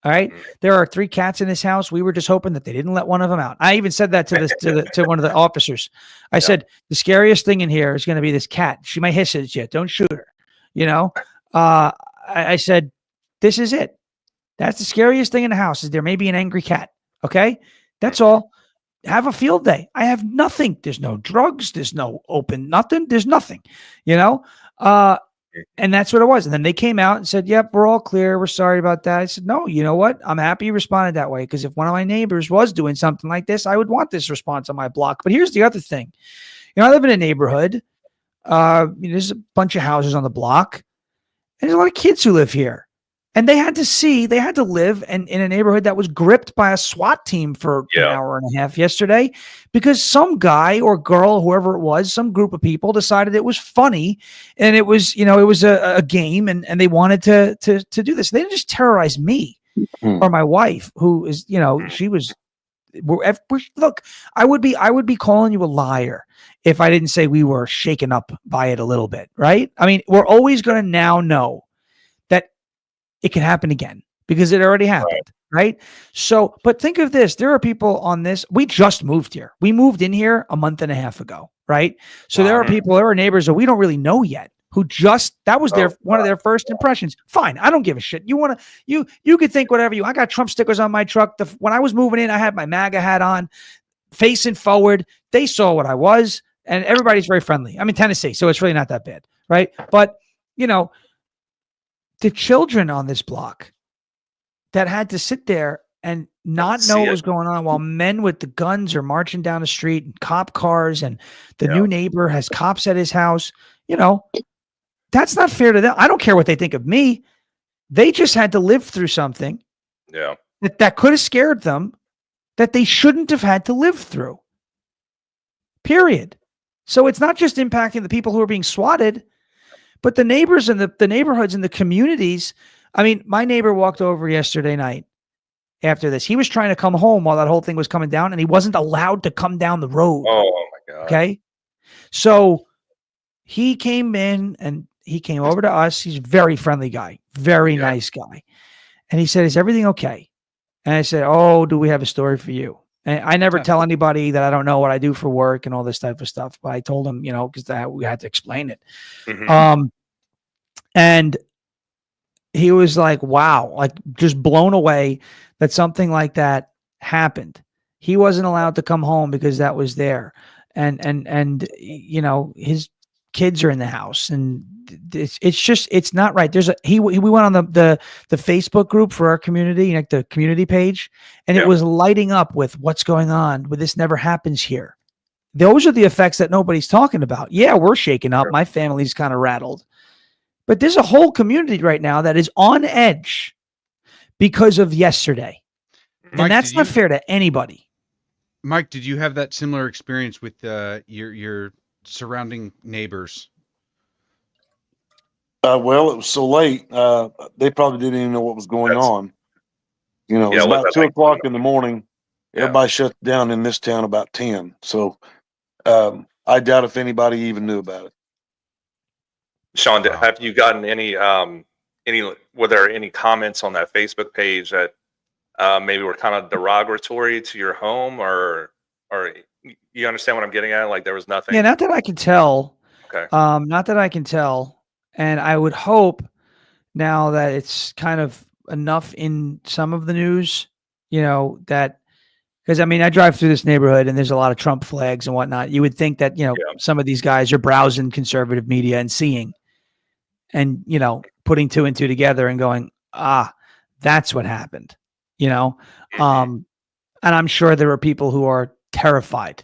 All right. There are 3 cats in this house. We were just hoping that they didn't let one of them out. I even said that to one of the officers. I said, the scariest thing in here is going to be this cat. She might hiss at you. Don't shoot her. You know, I said, this is it. That's the scariest thing in the house, is there may be an angry cat. Okay. That's all. Have a field day. I have nothing. There's no drugs. There's no open nothing. There's nothing, you know? And that's what it was. And then they came out and said, yep, we're all clear. We're sorry about that. I said, no, you know what? I'm happy you responded that way, because if one of my neighbors was doing something like this, I would want this response on my block. But here's the other thing. You know, I live in a neighborhood. There's a bunch of houses on the block, and there's a lot of kids who live here, and they had to live in a neighborhood that was gripped by a SWAT team for an hour and a half yesterday, because some guy or girl, whoever it was, some group of people decided it was funny, and it was, you know, it was a game, and they wanted to do this. They didn't just terrorize me or my wife, who is, you know, she was. Look, I would be calling you a liar if I didn't say we were shaken up by it a little bit, right? I mean, we're always going to now know that it can happen again, because it already happened, right? So, but think of this. There are people on this. We just moved here. We moved in here a month and a half ago, right? So there are neighbors that we don't really know yet, who that was one of their first impressions. Fine. I don't give a shit. You could think whatever I got Trump stickers on my truck. When I was moving in, I had my MAGA hat on, facing forward. They saw what I was, and everybody's very friendly. I'm in Tennessee, so it's really not that bad. Right. But you know, the children on this block that had to sit there and not know what was going on while men with the guns are marching down the street and cop cars, and the new neighbor has cops at his house, you know, that's not fair to them. I don't care what they think of me. They just had to live through something that could have scared them, that they shouldn't have had to live through. Period. So it's not just impacting the people who are being swatted, but the neighbors and the neighborhoods and the communities. I mean, my neighbor walked over yesterday night after this. He was trying to come home while that whole thing was coming down, and he wasn't allowed to come down the road. Oh my God. Okay. So he came in and he came over to us. He's a very friendly guy, very nice guy. And he said, is everything okay? And I said, oh, do we have a story for you? And I never tell anybody that I don't know what I do for work and all this type of stuff. But I told him, you know, because we had to explain it. And he was like, wow, like just blown away that something like that happened. He wasn't allowed to come home because that was there. And you know, his kids are in the house, and it's not right. We went on the Facebook group for our community, like the community page, and it was lighting up with what's going on with this. Never happens here. Those are the effects that nobody's talking about. Yeah, we're shaken up. My family's kind of rattled. But there's a whole community right now that is on edge because of yesterday. Mike, and that's not fair to anybody. Mike, did you have that similar experience with your surrounding neighbors? Well, it was so late. They probably didn't even know what was going on. You know, it was about 2:00 in the morning. Everybody shut down in this town about 10. So I doubt if anybody even knew about it. Sean, have you gotten any were there any comments on that Facebook page that maybe were kind of derogatory to your home, or you understand what I'm getting at? Like there was nothing. Yeah, not that I can tell. Okay. Not that I can tell. And I would hope now that it's kind of enough in some of the news, you know, that because I mean, I drive through this neighborhood and there's a lot of Trump flags and whatnot. You would think that, you know, some of these guys are browsing conservative media and seeing and, you know, putting two and two together and going, that's what happened, you know? And I'm sure there are people who are terrified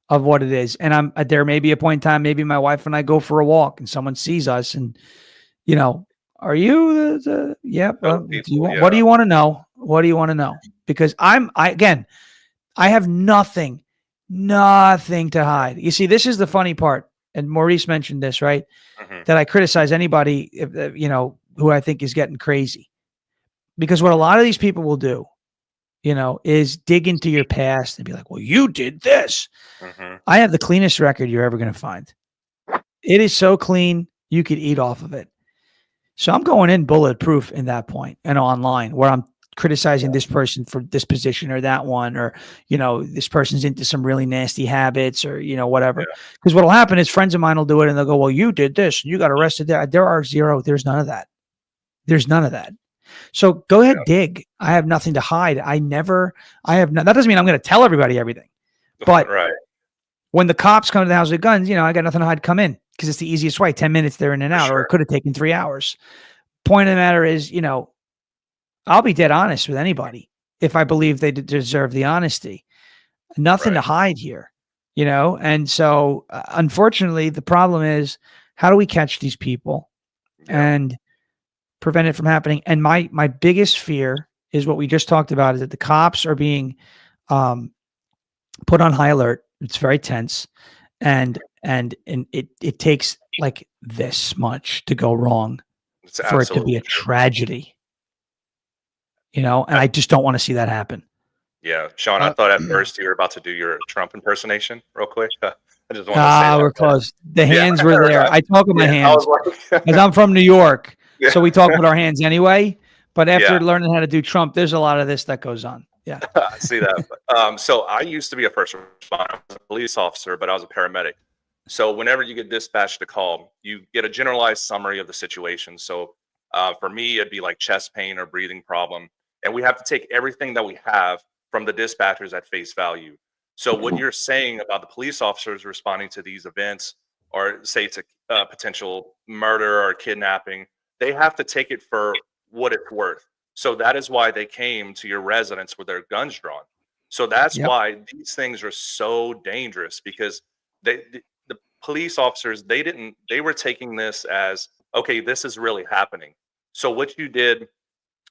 of what it is. And there may be a point in time, maybe my wife and I go for a walk and someone sees us and, you know, are you what do you want to know? What do you want to know? Because I have nothing to hide. You see, this is the funny part. And Maurice mentioned this, right? That I criticize anybody, you know, who I think is getting crazy. Because what a lot of these people will do, you know, is dig into your past and be like, well, you did this. I have the cleanest record you're ever going to find. It is so clean, you could eat off of it. So I'm going in bulletproof in that point and online where I'm criticizing this person for this position or that one, or, you know, this person's into some really nasty habits or, you know, whatever. Because what'll happen is friends of mine will do it and they'll go, well, you did this and you got arrested there. There's none of that. There's none of that. So go ahead, dig. I have nothing to hide. That doesn't mean I'm going to tell everybody everything. But when the cops come to the house with guns, you know, I got nothing to hide, come in, because it's the easiest way. 10 minutes there in and out, or it could have taken 3 hours. Point of the matter is, you know, I'll be dead honest with anybody if I believe they deserve the honesty. Nothing to hide here, you know? And so, unfortunately, the problem is, how do we catch these people and prevent it from happening? And my biggest fear is what we just talked about, is that the cops are being put on high alert. It's very tense. And it takes like this much to go wrong for it to be a tragedy. You know, and I just don't want to see that happen. Yeah, Sean, I thought at first you were about to do your Trump impersonation real quick. I just want to say that. We're close. The hands were there. I talk with my hands because I'm from New York. So we talk with our hands anyway. But after learning how to do Trump, there's a lot of this that goes on. Yeah. I see that. So I used to be a first responder. I was a police officer, but I was a paramedic. So whenever you get dispatched a call, you get a generalized summary of the situation. So for me, it'd be like chest pain or breathing problem. And we have to take everything that we have from the dispatchers at face value. So what you're saying about the police officers responding to these events, or say it's a potential murder or kidnapping, they have to take it for what it's worth. So that is why they came to your residence with their guns drawn. So that's why these things are so dangerous, because the police officers, they were taking this as, okay, this is really happening. So what you did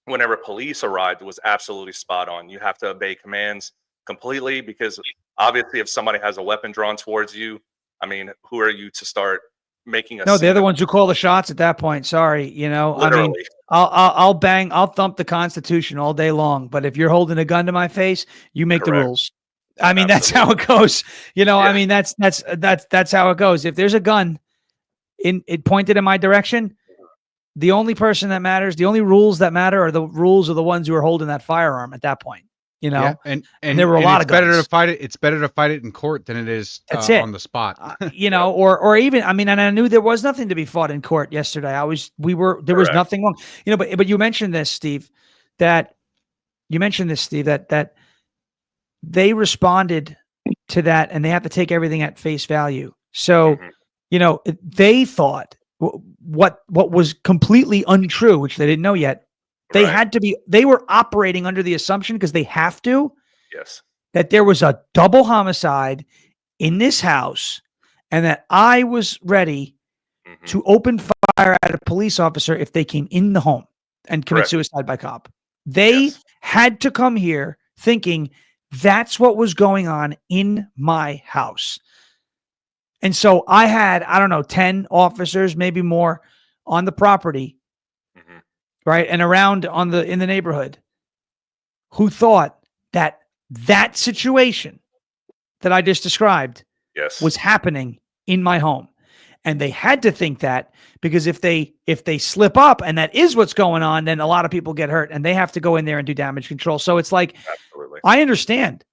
whenever police arrived was absolutely spot on. You have to obey commands completely, because obviously if somebody has a weapon drawn towards you, I mean, who are you to start making a No, they're the ones who call the shots at that point. Sorry. You know, literally. I mean, I'll thump the Constitution all day long, but if you're holding a gun to my face, you make the rules. I mean, that's how it goes. You know, I mean, that's how it goes. If there's a gun it pointed in my direction, the only person that matters, the only rules that matter are the rules of the ones who are holding that firearm at that point, you know? And there were a lot of guns. Better to fight it. It's better to fight it in court than it is on the spot. You know, or even, I mean, and I knew there was nothing to be fought in court yesterday. There was nothing wrong, you know, but you mentioned this, Steve, that they responded to that and they have to take everything at face value. So, you know, they thought what was completely untrue, which they didn't know yet. They were operating under the assumption, because they have to, that there was a double homicide in this house and that I was ready Mhm. to open fire at a police officer if they came in the home and commit Correct. suicide by cop. They Yes. had to come here thinking that's what was going on in my house. And so I had, I don't know, 10 officers, maybe more on the property, Mhm. right? And around in the neighborhood who thought that that situation that I just described Yes. was happening in my home. And they had to think that because if they slip up and that is what's going on, then a lot of people get hurt and they have to go in there and do damage control. So it's like, Absolutely. I understand.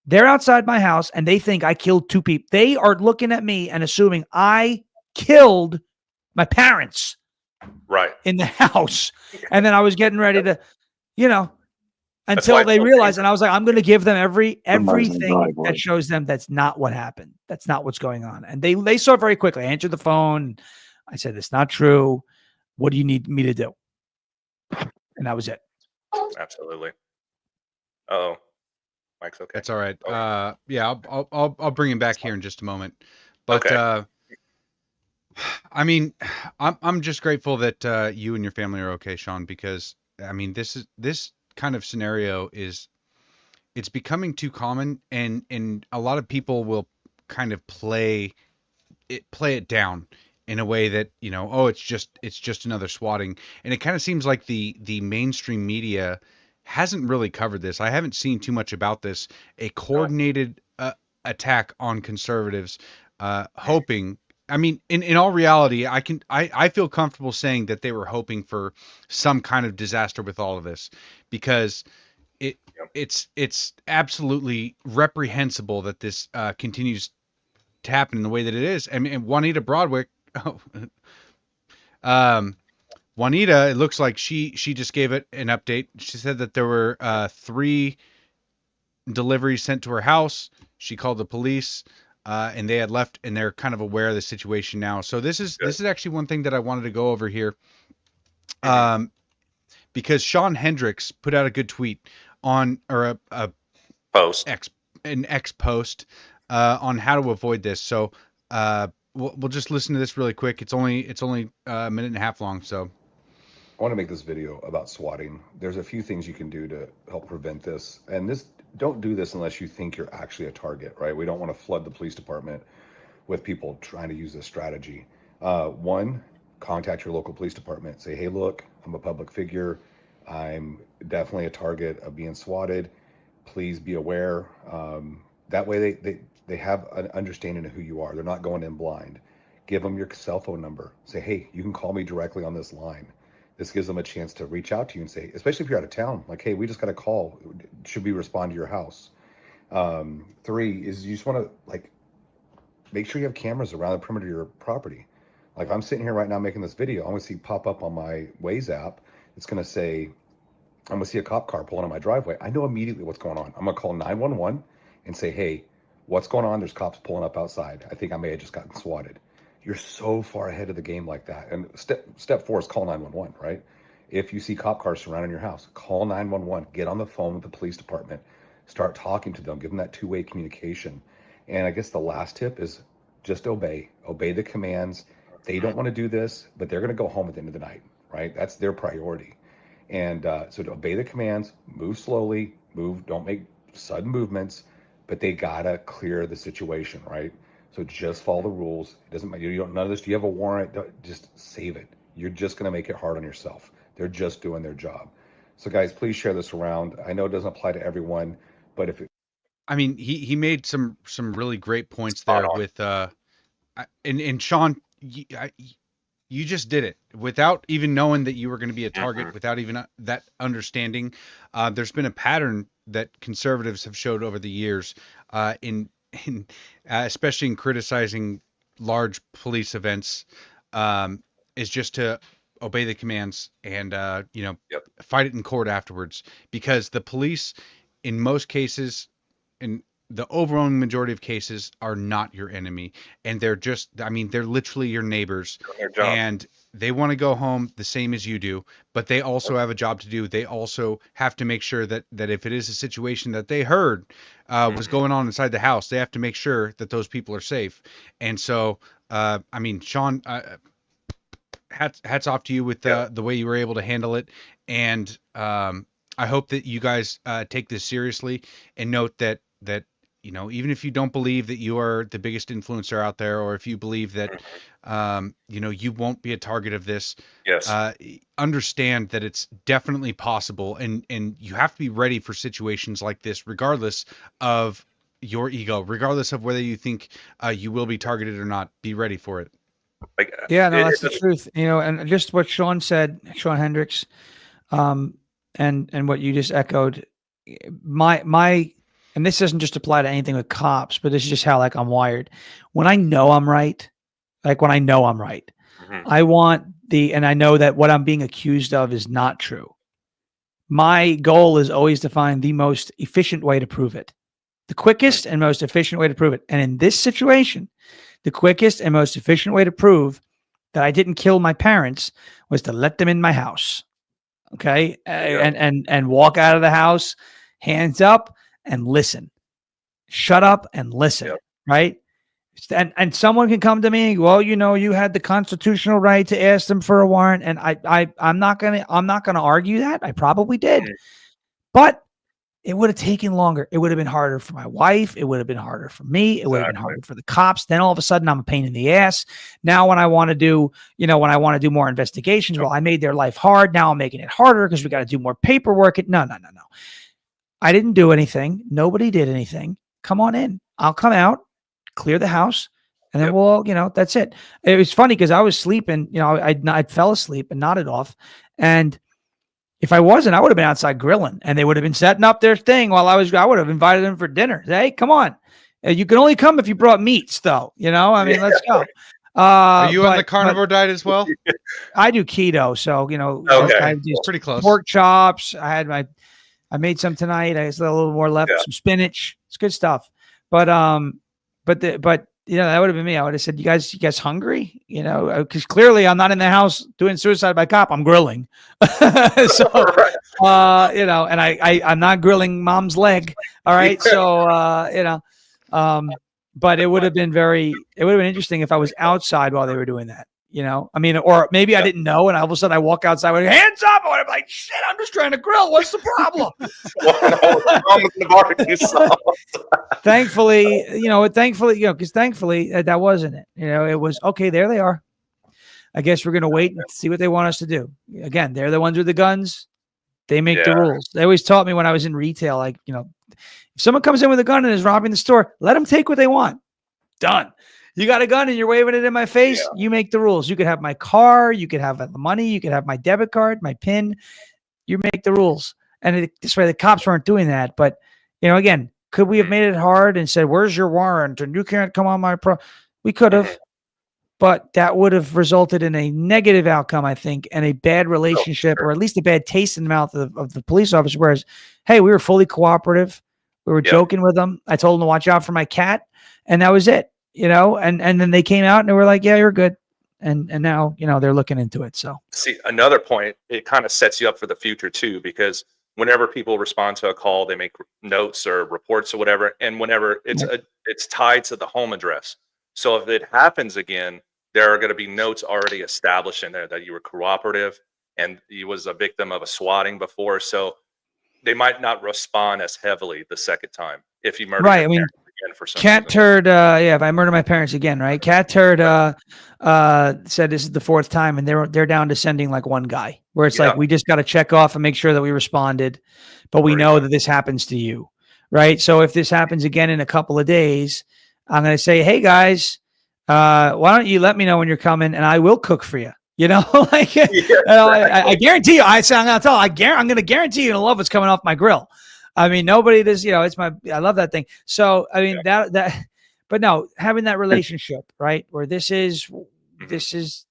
They're outside my house and they think I killed 2 people. They are looking at me and assuming I killed my parents Right. in the house. And then I was getting ready to, That's until why they it's so realized, and I was like, I'm going to give them Somebody's in the everything driveway. that shows them that's not what happened. That's not what's going on. And they saw it very quickly. I answered the phone. I said, it's not true. What do you need me to do? And that was it. Absolutely. Oh, Mike's okay. That's all right. Oh. Yeah, I'll bring him back here in just a moment. But Okay. I mean, I'm just grateful that you and your family are okay, Sean, because I mean, this kind of scenario it's becoming too common, and a lot of people will kind of play it down in a way that, oh, it's just another swatting, and it kind of seems like the mainstream media hasn't really covered this. I haven't seen too much about this. A coordinated attack on conservatives, hoping. I mean, in all reality, I feel comfortable saying that they were hoping for some kind of disaster with all of this, because it it's absolutely reprehensible that this continues to happen in the way that it is. I mean, and Juanita Broadwick, Juanita, it looks like she just gave it an update. She said that there were 3 deliveries sent to her house. She called the police, and they had left, and they're kind of aware of the situation now. So this is actually one thing that I wanted to go over here, because Sean Hendricks put out a good tweet on, or a Post. X post on how to avoid this. So we'll just listen to this really quick. It's only a minute and a half long. So I want to make this video about swatting. There's a few things you can do to help prevent this. And don't do this unless you think you're actually a target, right? We don't want to flood the police department with people trying to use this strategy. One, contact your local police department. Say, hey, look, I'm a public figure. I'm definitely a target of being swatted. Please be aware. That way they have an understanding of who you are. They're not going in blind. Give them your cell phone number. Say, hey, you can call me directly on this line. This gives them a chance to reach out to you and say, especially if you're out of town, like, hey, we just got a call. Should we respond to your house? 3 is you just want to make sure you have cameras around the perimeter of your property. Like, I'm sitting here right now making this video. I'm going to see pop up on my Waze app. It's going to say, I'm going to see a cop car pulling on my driveway. I know immediately what's going on. I'm going to call 911 and say, hey, what's going on? There's cops pulling up outside. I think I may have just gotten swatted. You're so far ahead of the game like that. And step 4 is call 911, right? If you see cop cars surrounding your house, call 911. Get on the phone with the police department. Start talking to them. Give them that two-way communication. And I guess the last tip is just obey. Obey the commands. They don't want to do this, but they're going to go home at the end of the night, right? That's their priority. And so to obey the commands, move slowly, don't make sudden movements, but they gotta clear the situation, right? So just follow the rules. It doesn't matter. You don't, none of this. Do you have a warrant? Just save it. You're just gonna make it hard on yourself. They're just doing their job. So guys, please share this around. I know it doesn't apply to everyone, but if it, I mean, he made some really great points Spot there on. with and Sean, you just did it without even knowing that you were going to be a target, without even that understanding. There's been a pattern that conservatives have showed over the years, in especially in criticizing large police events, is just to obey the commands and fight it in court afterwards, because the police, in most cases, and the overwhelming majority of cases are not your enemy, and they're just, I mean, they're literally your neighbors, Doing their job. and they want to go home the same as you do, but they also have a job to do. They also have to make sure that if it is a situation that they heard was going on inside the house, they have to make sure that those people are safe. And so, I mean, Sean, hats off to you with the way you were able to handle it, and I hope that you guys take this seriously and note that you know, even if you don't believe that you are the biggest influencer out there, or if you believe that you know, you won't be a target of this, Yes. understand that it's definitely possible, and you have to be ready for situations like this, regardless of your ego, regardless of whether you think you will be targeted or not. Be ready for it. Like, Yeah, no, that's the doesn't- truth. You know, and just what Sean said, Sean Hendricks, and what you just echoed, my, and this doesn't just apply to anything with cops, but it's just how like I'm wired. When I know I'm right, like when I know I'm right, Mhm. I want and I know that what I'm being accused of is not true. My goal is always to find the most efficient way to prove it, the quickest and most efficient way to prove it. And in this situation, the quickest and most efficient way to prove that I didn't kill my parents was to let them in my house. Okay. And walk out of the house, hands up, and listen. Shut up and listen. Yep. Right. And someone can come to me, well, you know, you had the constitutional right to ask them for a warrant. And I'm not gonna argue that. I probably did. Mhm. But it would have taken longer. It would have been harder for my wife. It would have been harder for me. It would have been Exactly. harder for the cops. Then all of a sudden I'm a pain in the ass. Now when I want to do, you know, when I want to do more investigations, well, I made their life hard. Now I'm making it harder because we got to do more paperwork. No. I didn't do anything. Nobody did anything. Come on in. I'll come out, clear the house, and then Yep. we'll, you know, that's it. It was funny because I was sleeping, you know, I fell asleep and nodded off. And if I wasn't, I would have been outside grilling, and they would have been setting up their thing while I would have invited them for dinner. Hey, come on. You can only come if you brought meats, though. You know, I mean, let's go. Are you on the carnivore diet as well? I do keto, so you know, Okay. I do Pretty close. pork chops. I made some tonight. I still a little more left. Yeah. Some spinach. It's good stuff. But you know, that would have been me. I would have said, you guys hungry? You know, because clearly I'm not in the house doing suicide by cop. I'm grilling. So, you know, and I'm not grilling mom's leg. All right. So, you know, but it would have been interesting if I was outside while they were doing that. You know, I mean, or maybe I didn't know, and all of a sudden I walk outside with hands up, and I'm like, shit, I'm just trying to grill. What's the problem? What's wrong with the barbecue sauce? Thankfully, you know, because thankfully that wasn't it. You know, it was okay. There they are. I guess we're gonna wait and see what they want us to do. Again, they're the ones with the guns. They make the rules. They always taught me when I was in retail, like, you know, if someone comes in with a gun and is robbing the store, let them take what they want. Done. You got a gun and you're waving it in my face. Yeah. You make the rules. You could have my car. You could have the money. You could have my debit card, my PIN. You make the rules. And this way, the cops weren't doing that. But, you know, again, could we have made it hard and said, where's your warrant? And you can't come on my We could have. But that would have resulted in a negative outcome, I think, and a bad relationship, or at least a bad taste in the mouth of the police officer. Whereas, hey, we were fully cooperative. We were joking with them. I told them to watch out for my cat. And that was it. You know, and then they came out and they were like, yeah, you're good. And now, you know, they're looking into it. So see, another point, it kind of sets you up for the future too, because whenever people respond to a call, they make notes or reports or whatever. And whenever it's tied to the home address. So if it happens again, there are going to be notes already established in there that you were cooperative and you was a victim of a swatting before. So they might not respond as heavily the second time if you murder. Right. I mean, for some Cat reason. Turd, if I murder my parents again, right? Cat Turd said this is the fourth time, and they're down to sending like one guy, where it's like we just got to check off and make sure that we responded, but we know that this happens to you, right? So if this happens again in a couple of days, I'm going to say, hey guys, why don't you let me know when you're coming, and I will cook for you. You know, like I guarantee you. I'm going to guarantee you to love what's coming off my grill. I mean, nobody does, you know, I love that thing. So, I mean, but no, having that relationship, right? Where this is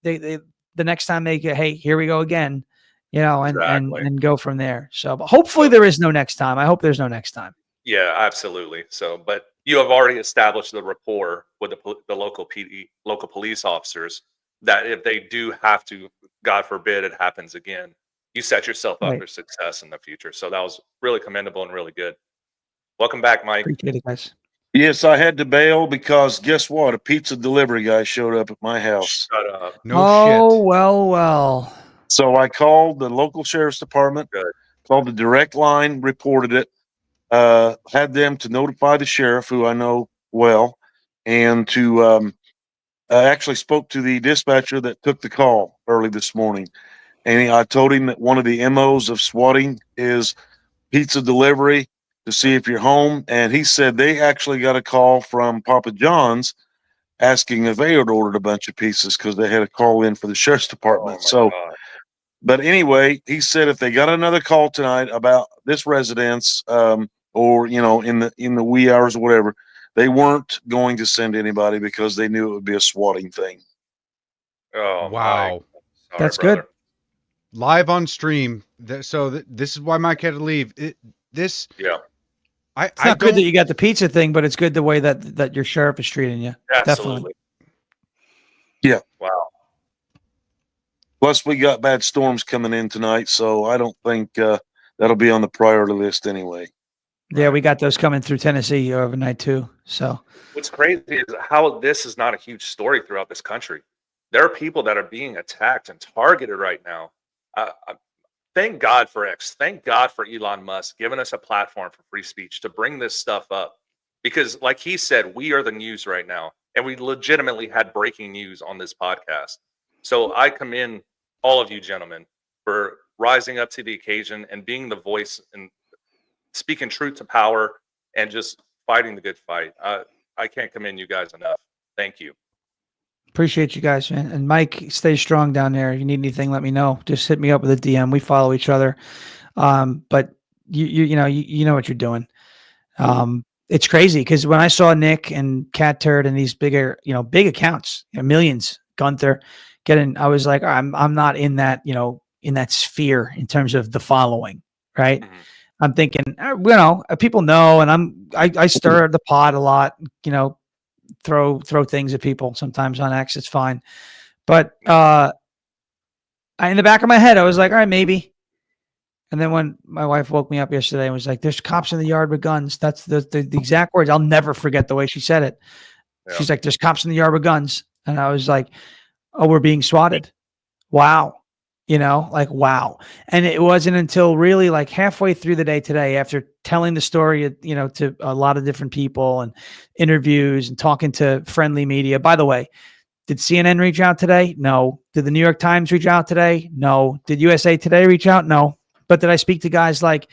the next time they get, hey, here we go again, you know, and go from there. So, but hopefully there is no next time. I hope there's no next time. Yeah, absolutely. So, but you have already established the rapport with the local police officers that if they do have to, God forbid, it happens again, you set yourself up Right. for success in the future. So that was really commendable and really good. Welcome back, Mike. Appreciate it, guys. Yes, I had to bail because guess what? A pizza delivery guy showed up at my house. Shut up. No Oh, shit. well. So I called the local sheriff's department, Good. called the direct line, reported it, had them to notify the sheriff, who I know well, and to I actually spoke to the dispatcher that took the call early this morning. And I told him that one of the MOs of swatting is pizza delivery to see if you're home. And he said they actually got a call from Papa John's asking if they had ordered a bunch of pizzas because they had a call in for the sheriff's Oh department. my So, God. but anyway, he said if they got another call tonight about this residence, or in the wee hours or whatever, they weren't going to send anybody because they knew it would be a swatting thing. Oh my. Wow. Sorry, That's brother. good. Live on stream. This is why Mike had to leave. This Yeah, I It's not good don't. that you got the pizza thing, but it's good the way that your sheriff is treating you. absolutely. Yeah. Wow. Plus, we got bad storms coming in tonight, so I don't think that'll be on the priority list anyway. Yeah, Right. we got those coming through Tennessee overnight too. So What's crazy is how this is not a huge story throughout this country. There are people that are being attacked and targeted right now. Thank God for X. Thank God for Elon Musk giving us a platform for free speech to bring this stuff up. Because, like he said, we are the news right now. And we legitimately had breaking news on this podcast. So I commend all of you gentlemen for rising up to the occasion and being the voice and speaking truth to power and just fighting the good fight. I can't commend you guys enough. Thank you. appreciate you guys, man. And Mike, stay strong down there. If you need anything, let me know. Just hit me up with a DM. We follow each other. But you know what you're doing. It's crazy because when I saw Nick and Cat Turd and these bigger, big accounts, millions, Gunther getting, I was like, I'm not in that, in that sphere in terms of the following, right? Mhm. I'm thinking, people know, and I stir the pot a lot, throw things at people sometimes on X. It's fine, but in the back of my head, I was like, all right, maybe. And then when my wife woke me up yesterday and was like, "There's cops in the yard with guns." That's the exact words. I'll never forget the way she said it. Yeah. She's like, "There's cops in the yard with guns," and I was like, "Oh, we're being swatted." Wow. Wow. And it wasn't until really like halfway through the day today, after telling the story, to a lot of different people and interviews and talking to friendly media. By the way, did CNN reach out today? No. Did the New York Times reach out today? No. Did USA Today reach out? No. But did I speak to guys like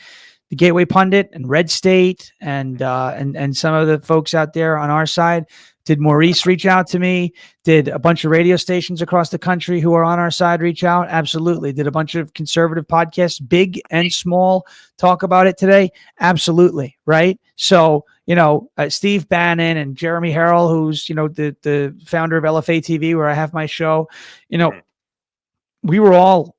the Gateway Pundit and Red State and some of the folks out there on our side? Did Maurice reach out to me? Did a bunch of radio stations across the country who are on our side reach out? Absolutely. Did a bunch of conservative podcasts, big and small, talk about it today? Absolutely. Right. So, Steve Bannon and Jeremy Harrell, who's, the founder of LFA TV, where I have my show, we were all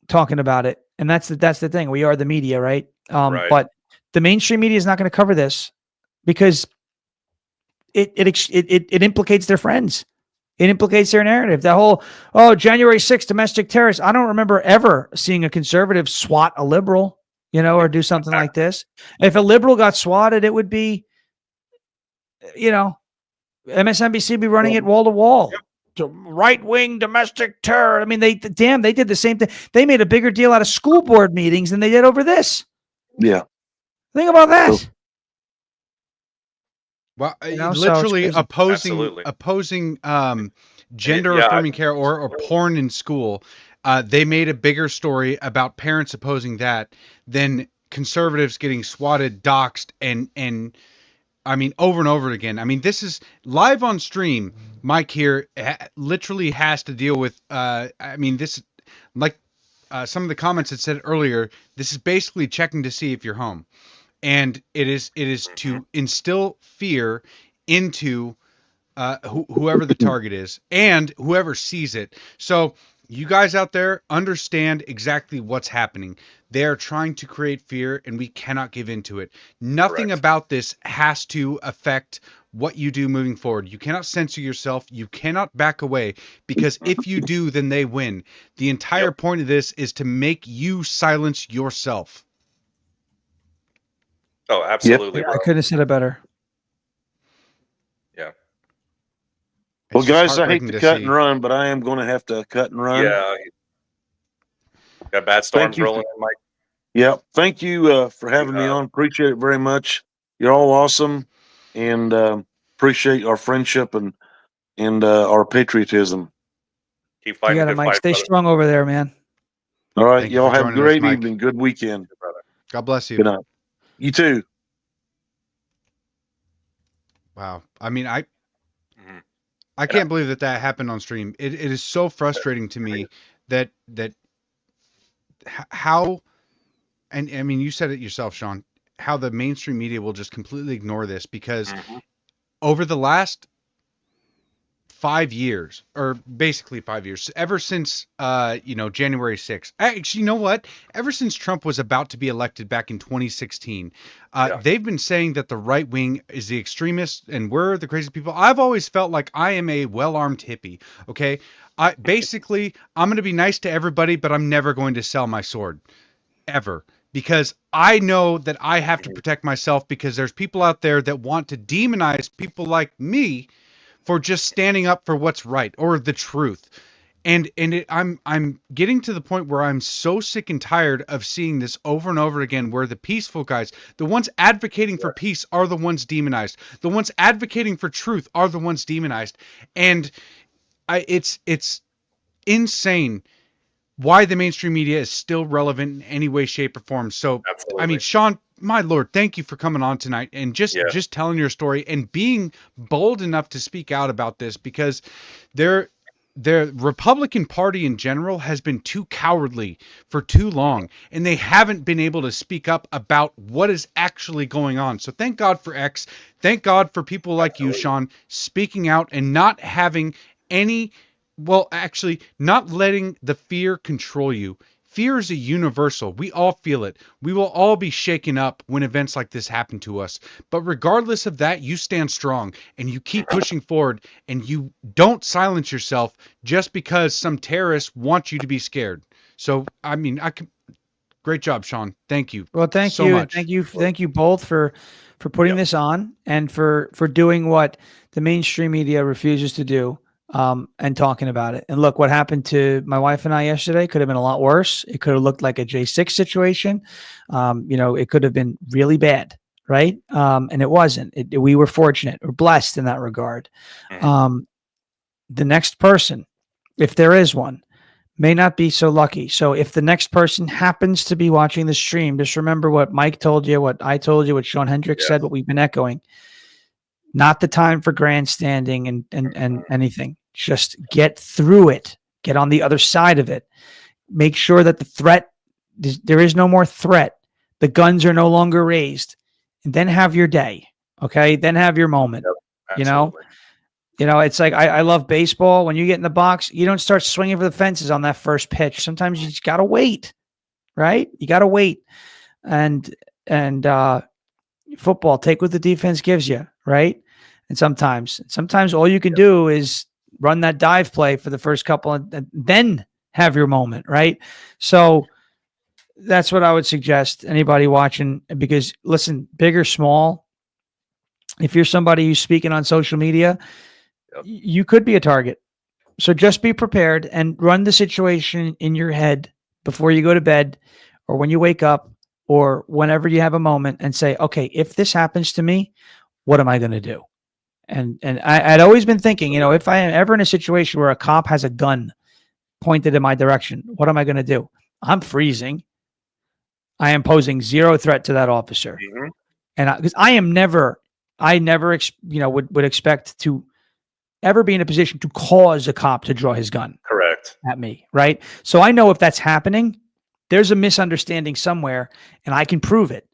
talking about it. And that's the thing. We are the media, right? Right. But the mainstream media is not going to cover this because it implicates their friends. It implicates their narrative. That whole, January 6th, domestic terrorists. I don't remember ever seeing a conservative swat a liberal, or do something like this. If a liberal got swatted, it would be, MSNBC would be running it wall to wall. Right-wing domestic terror. I mean, they did the same thing. They made a bigger deal out of school board meetings than they did over this. Yeah. Think about that. Well, So it's literally crazy. opposing gender Yeah, affirming care or porn in school. They made a bigger story about parents opposing that than conservatives getting swatted, doxxed, and I mean, over and over again. I mean, this is live on stream. Mike here literally has to deal with. This, like some of the comments that said earlier, this is basically checking to see if you're home, and it is to instill fear into whoever the target is and whoever sees it. So You guys out there understand exactly what's happening. They are trying to create fear, and we cannot give into it. Nothing Correct. about this has to affect what you do moving forward. You cannot censor yourself. You cannot back away, because if you do, then they win. The entire Yep. point of this is to make you silence yourself. Oh, absolutely, Yeah, bro. I couldn't have said it better. Yeah. It's Well, just guys, I hate heartbreaking to to cut see. and run, but I am going to have to cut and run. Yeah. Got bad storms you. rolling in, Mike. Yeah. Thank you for having me on. Appreciate it very much. You're all awesome, and appreciate our friendship and our patriotism. Keep You fighting got the it, good Mike. fight, Stay brother. strong over there, man. All right. Thank you Y'all for have a joining us, great Mike. evening. Good weekend. Brother. God bless you. Good night. You too. Wow. I mean, Mhm. I can't believe that happened on stream. It is so frustrating to me that how, and I mean, you said it yourself, Sean, how the mainstream media will just completely ignore this, because Mhm. over the last 5 years, or basically 5 years, ever since January 6th. Actually, you know what? Ever since Trump was about to be elected back in 2016, Yeah. they've been saying that the right wing is the extremists and we're the crazy people. I've always felt like I am a well-armed hippie. Okay, I'm going to be nice to everybody, but I'm never going to sell my sword ever. Because I know that I have to protect myself, because there's people out there that want to demonize people like me for just standing up for what's right or the truth. I'm getting to the point where I'm so sick and tired of seeing this over and over again, where the peaceful guys, the ones advocating for peace, are the ones demonized. The ones advocating for truth are the ones demonized. And it's insane why the mainstream media is still relevant in any way, shape, or form. So, I mean, Absolutely. Sean, my Lord, thank you for coming on tonight and just Yeah. just telling your story and being bold enough to speak out about this, because the Republican Party in general has been too cowardly for too long, and they haven't been able to speak up about what is actually going on. So thank God for X. Thank God for people like you, Sean, speaking out and not having any, well, actually, not letting the fear control you. Fear is a universal. We all feel it. We will all be shaken up when events like this happen to us. But regardless of that, you stand strong and you keep pushing forward, and you don't silence yourself just because some terrorists want you to be scared. So, I mean, great job, Sean. Thank you Well, thank so you, and much. thank you both for putting Yeah. this on, and for doing what the mainstream media refuses to do, and talking about it. And look, what happened to my wife and I yesterday could have been a lot worse. It could have looked like a J6 situation. It could have been really bad, right? And it wasn't. We were fortunate, we're blessed in that regard. Mhm. The next person, if there is one, may not be so lucky. So if the next person happens to be watching the stream, just remember what Mike told you, what I told you, what Sean Hendricks said, Yes. what we've been echoing. Not the time for grandstanding and anything. Just get through it. Get on the other side of it. Make sure that there is no more threat. The guns are no longer raised. And then have your day. Okay? Then have your moment. Yep. You know? Absolutely. It's like I love baseball. When you get in the box, you don't start swinging for the fences on that first pitch. Sometimes you just gotta wait, right? You gotta wait, and football, take what the defense gives you, right? And sometimes all you can do is run that dive play for the first couple, and then have your moment, right? So that's what I would suggest anybody watching. Because listen, big or small, if you're somebody who's speaking on social media, Yep. you could be a target. So just be prepared and run the situation in your head before you go to bed, or when you wake up, or whenever you have a moment, and say, okay, if this happens to me, what am I going to do? And I'd always been thinking, if I am ever in a situation where a cop has a gun pointed in my direction, what am I going to do? I'm freezing. I am posing zero threat to that officer. Mhm. And because I never would expect to ever be in a position to cause a cop to draw his gun Correct. at me, right? So I know if that's happening, there's a misunderstanding somewhere, and I can prove it.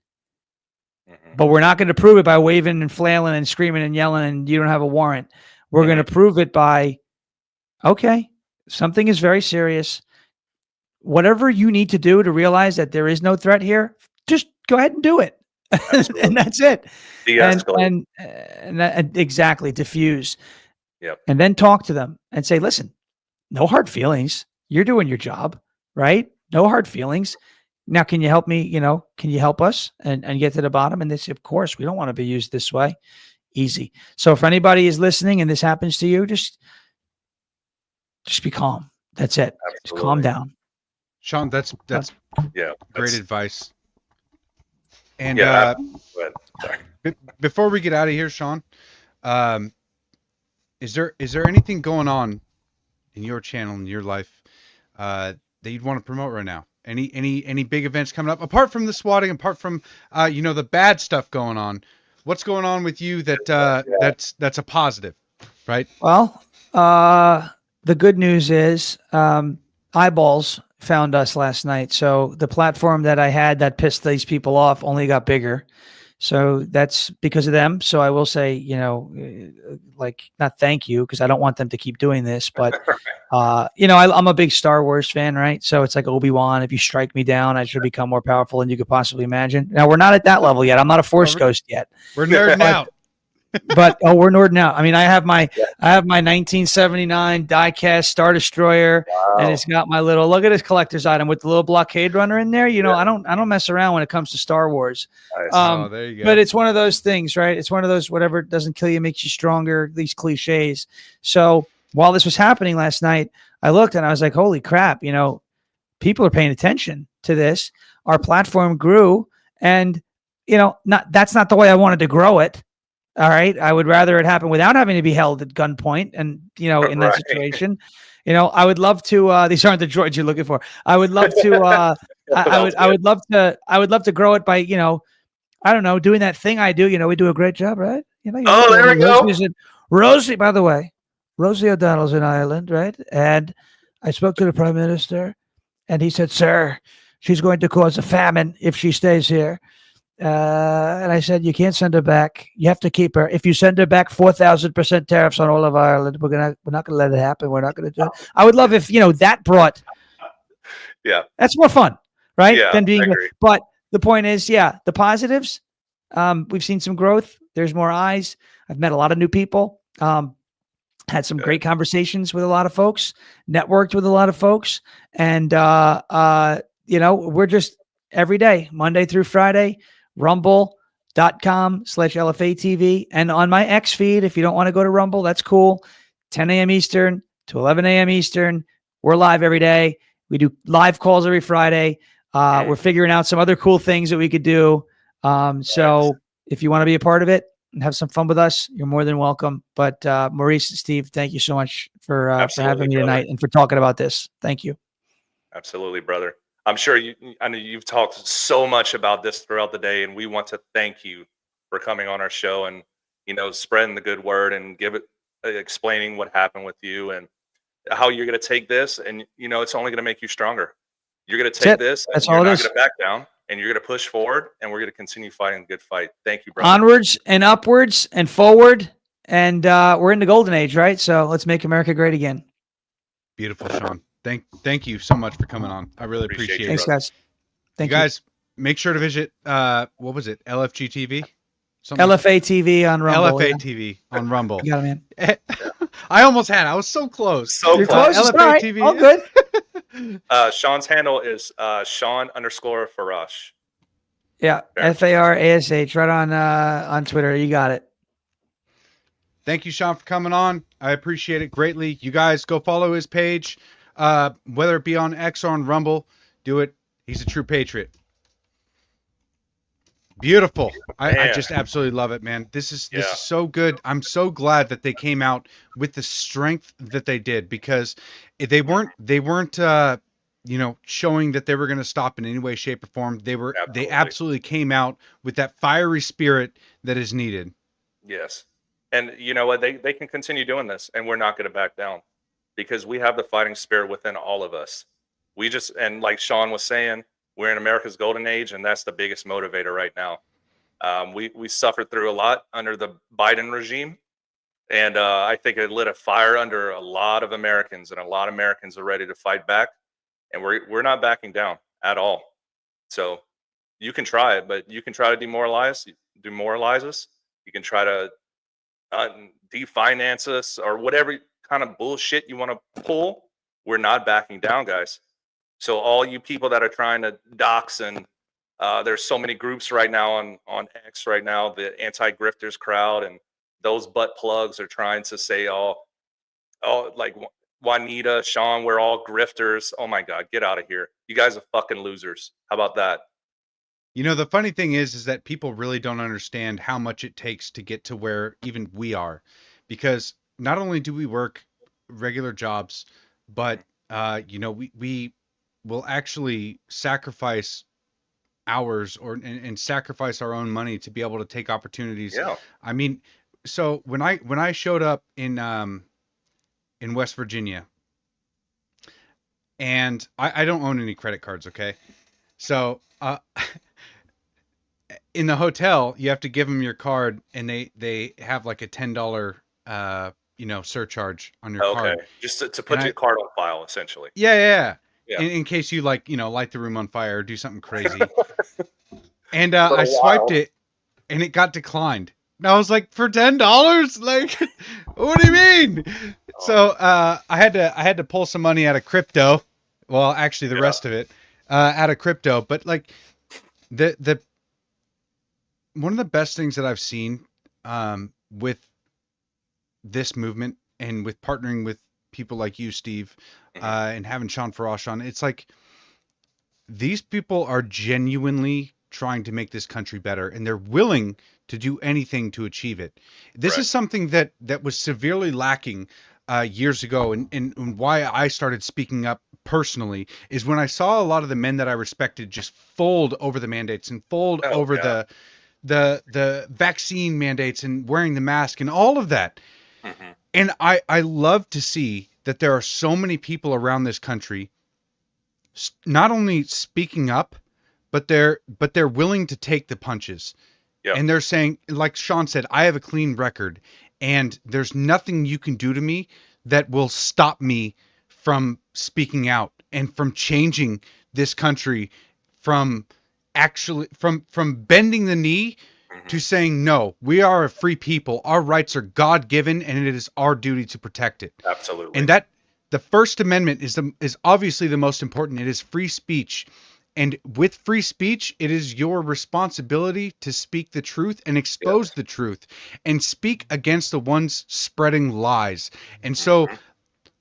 Mhm. But we're not going to prove it by waving and flailing and screaming and yelling and you don't have a warrant. We're going to prove it by, okay, Something is very serious. Whatever you need to do to realize that there is no threat here, just go ahead and do it. Absolutely. And that's it. De-escalate. And exactly, diffuse. Yep. And then talk to them and say, listen, no hard feelings. You're doing your job, right? No hard feelings. Now, can you help me? Can you help us and get to the bottom? And they say, of course, we don't want to be used this way. Easy. So if anybody is listening and this happens to you, just be calm. That's it. Just calm Absolutely. down. Sean, that's Yeah. great that's- advice. And Yeah. Go ahead. Sorry. before we get out of here, Sean, is there anything going on in your channel, in your life, that you'd want to promote right now? Any big events coming up apart from the swatting, apart from the bad stuff going on? What's going on with you that's a positive, right? Well, the good news is Eyeballs found us last night. So the platform that I had that pissed these people off only got bigger. So that's because of them. So I will say, not thank you, because I don't want them to keep doing this. But, I'm a big Star Wars fan, right? So it's like Obi-Wan. If you strike me down, I should become more powerful than you could possibly imagine. Now, we're not at that level yet. I'm not a Force ghost yet. We're nerding out. But we're nerding out. I mean, I have my 1979 diecast Star Destroyer, and it's got my little, look at this collector's item with the little blockade runner in there. I don't mess around when it comes to Star Wars. Nice. There you go. But it's one of those things, right? It's one of those, whatever doesn't kill you makes you stronger, these cliches. So while this was happening last night, I looked and I was like, holy crap, people are paying attention to this. Our platform grew, and that's not the way I wanted to grow it. All right. I would rather it happen without having to be held at gunpoint. And, in that situation, I would love to, these aren't the droids you're looking for. I would love to, I would love to grow it by, I don't know, doing that thing I do. We do a great job, right? Oh, there we go. Rosie, by the way, Rosie O'Donnell's in Ireland, right? And I spoke to the Prime Minister, and he said, sir, she's going to cause a famine if she stays here. And I said, you can't send her back. You have to keep her. If you send her back, 4,000% tariffs on all of Ireland. We're not gonna let it happen. We're not gonna do it. I would love if that brought. Yeah, that's more fun, right? Yeah, Than being. I agree. But the point is, the positives. We've seen some growth. There's more eyes. I've met a lot of new people. Had some great conversations with a lot of folks. Networked with a lot of folks, and we're just every day, Monday through Friday. Rumble.com/LFATV. And on my X feed, if you don't want to go to Rumble, that's cool. 10 a.m. Eastern to 11 a.m. Eastern. We're live every day. We do live calls every Friday. We're figuring out some other cool things that we could do. So if you want to be a part of it and have some fun with us, you're more than welcome. But Maurice and Steve, thank you so much for having me tonight and for talking about this. Thank you. Absolutely, brother. I'm sure I know you've talked so much about this throughout the day, and we want to thank you for coming on our show and spreading the good word and explaining what happened with you and how you're going to take this, and it's only going to make you stronger. You're going to take this, and you're not going to back down, and you're going to push forward, and we're going to continue fighting the good fight. Thank you, brother. Onwards and upwards and forward, and we're in the golden age, right? So let's make America great again. Beautiful, Sean. Thank you so much for coming on. I really appreciate it. Thanks, guys. Thank you. Guys, make sure to visit what was it? LFG TV? LFA TV on Rumble. LFA TV on Rumble. You got it, man. I almost had. I was so close. So close. LFA right. TV. All good. Sean's handle is Sean_Farash. Yeah, FARASH, right on Twitter. You got it. Thank you, Sean, for coming on. I appreciate it greatly. You guys go follow his page. Whether it be on X or on Rumble, do it. He's a true patriot. Beautiful. I just absolutely love it, man. This is so good. I'm so glad that they came out with the strength that they did, because they weren't showing that they were going to stop in any way, shape, or form. They absolutely came out with that fiery spirit that is needed. Yes. And you know what? They can continue doing this, and we're not going to back down, because we have the fighting spirit within all of us. And like Sean was saying, we're in America's golden age, and that's the biggest motivator right now. We suffered through a lot under the Biden regime, And I think it lit a fire under a lot of Americans, and a lot of Americans are ready to fight back. And we're not backing down at all. So you can try it, but you can try to demoralize us. You can try to definance us or whatever kind of bullshit you want to pull. We're not backing down, guys. So all you people that are trying to dox, and there's so many groups right now on X right now, the anti-grifters crowd, and those butt plugs are trying to say all like Juanita, Sean, we're all grifters. Oh my God, get out of here. You guys are fucking losers. How about that? You know, the funny thing is that people really don't understand how much it takes to get to where even we are, because not only do we work regular jobs, but you know, we will actually sacrifice hours and sacrifice our own money to be able to take opportunities. Yeah. I mean, so when I showed up in West Virginia, and I don't own any credit cards, okay? So in the hotel, you have to give them your card, and they have like a $10 you know, surcharge on your Okay. card. Just to put And your card on file, essentially. yeah. Yeah. In case you, like, you know, light the room on fire or do something crazy. And For a I swiped while. it, and it got declined. And I was like, for $10? Like, what do you mean? So I had to pull some money out of crypto. Well, actually, the Yeah. rest of it out of crypto. But like the one of the best things that I've seen with this movement and with partnering with people like you, Steve, and having Sean Farash on, it's like these people are genuinely trying to make this country better, and they're willing to do anything to achieve it. This Right. is something that was severely lacking years ago, and why I started speaking up personally is when I saw a lot of the men that I respected just fold over the mandates and fold Oh, over yeah. the vaccine mandates and wearing the mask and all of that. Hmm. And I love to see that there are so many people around this country not only speaking up, but they're willing to take the punches. Yeah. And they're saying, like Sean said, I have a clean record, and there's nothing you can do to me that will stop me from speaking out and from changing this country, from from bending the knee to Hmm. saying, no, we are a free people. Our rights are God given, and it is our duty to protect it. Absolutely. And that the First Amendment is obviously the most important. It is free speech. And with free speech, it is your responsibility to speak the truth and expose the truth and speak against the ones spreading lies. And so, Mhm.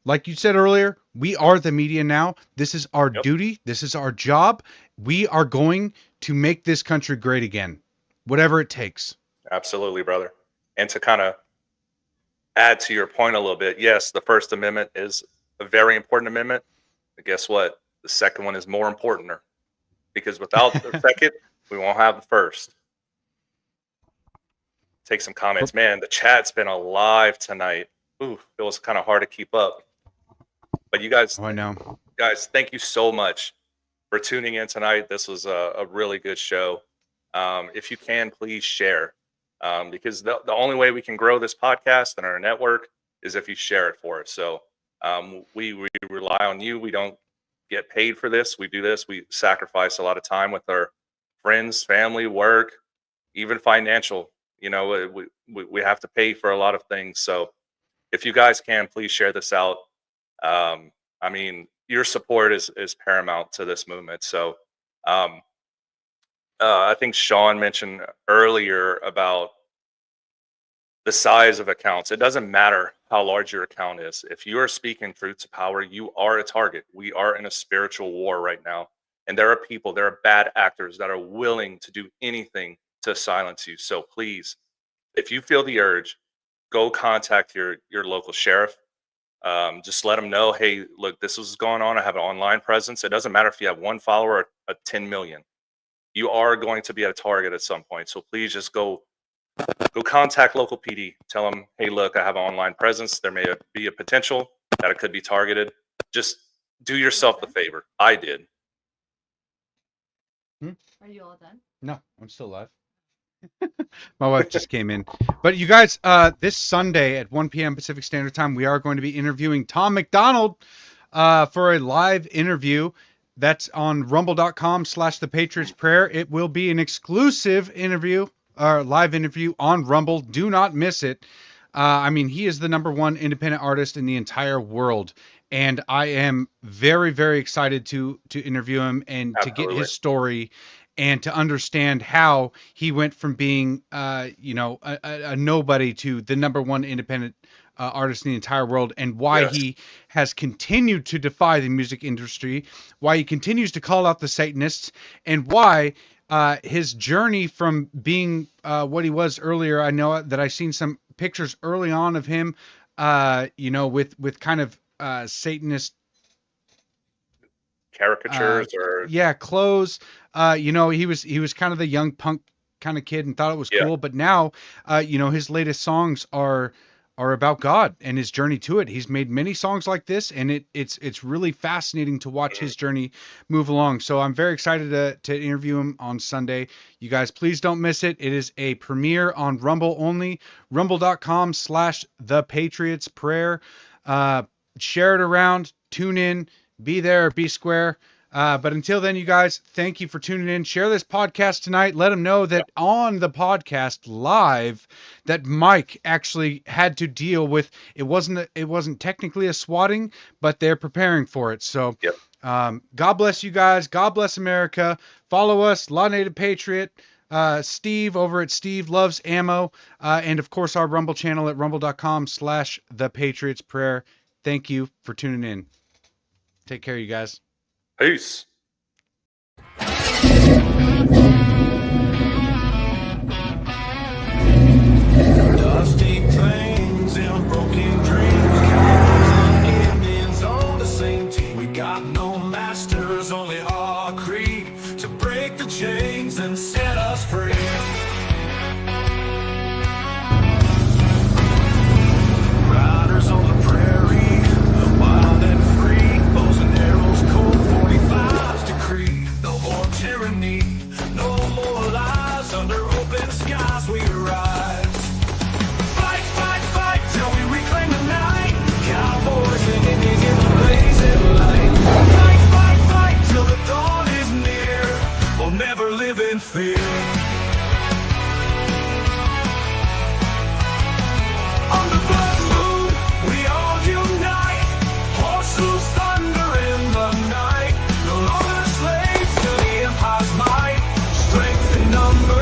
like you said earlier, we are the media now. This is our Yep. duty. This is our job. We are going to make this country great again, whatever it takes. Absolutely, brother. And to kind of add to your point a little bit, yes, the First Amendment is a very important amendment. But guess what? The second one is more important, because without the second, we won't have the first. Take some comments. Man, the chat's been alive tonight. Ooh, it was kind of hard to keep up. But you guys, Oh, I know. thank you so much for tuning in tonight. This was a really good show. If you can, please share, because the only way we can grow this podcast and our network is if you share it for us. So we rely on you. We don't get paid for this. We do this. We sacrifice a lot of time with our friends, family, work, even financial. You know, we have to pay for a lot of things. So if you guys can, please share this out. I mean, your support is paramount to this movement. So um, I think Sean mentioned earlier about the size of accounts. It doesn't matter how large your account is. If you are speaking truth to power, you are a target. We are in a spiritual war right now. And there are people, there are bad actors that are willing to do anything to silence you. So please, if you feel the urge, go contact your local sheriff. Just let them know, hey, look, this is going on. I have an online presence. It doesn't matter if you have one follower or 10 million. You are going to be a target at some point. So please just go contact local PD. Tell them, hey, look, I have an online presence. There may be a potential that it could be targeted. Just do yourself the favor. I did. Are you all done? No, I'm still alive. My wife just came in. But you guys, this Sunday at 1 p.m. Pacific Standard Time, we are going to be interviewing Tom McDonald for a live interview. That's on rumble.com/the Patriots Prayer. It will be an exclusive interview, or live interview on Rumble. Do not miss it. I mean, he is the #1 independent artist in the entire world. And I am very, very excited to interview him and to get Absolutely. his story and to understand how he went from being, a nobody to the #1 independent artist in the entire world, and why Yes. he has continued to defy the music industry, why he continues to call out the Satanists, and why his journey from being what he was earlier. I know that I've seen some pictures early on of him, with kind of Satanist Caricatures or clothes. He was kind of the young punk kind of kid and thought it was Yeah. cool, but now his latest songs are about God and his journey to it. He's made many songs like this, and it's really fascinating to watch his journey move along. So I'm very excited to interview him on Sunday. You guys, please don't miss it. It is a premiere on Rumble only, rumble.com/the Patriots Prayer. Share it around, tune in, be there or be square. But until then, you guys, thank you for tuning in. Share this podcast tonight. Let them know that on the podcast live that Mike actually had to deal with. It wasn't technically a swatting, but they're preparing for it. So Yep. God bless you guys. God bless America. Follow us, Law Native Patriot. Steve over at Steve Loves Ammo. And of course, our Rumble channel at rumble.com/the Patriots Prayer. Thank you for tuning in. Take care, you guys. Peace. Dusty plains and broken dreams. Cowboys and Indians on the same team. We got no masters, only our creed to break the chains and set us free. Riders on the prairie, wild and free. Bows and arrows, cold 45's decree. No more tyranny, no more lies. Under open skies we rise. Fight, fight, fight till we reclaim the night. Cowboys and Indians in the blazing light. Fight, fight, fight till the dawn is near. We'll never live in fear. On the blood moon, we all unite. Horses thunder in the night. No longer slaves to the empire's might. Strength in numbers.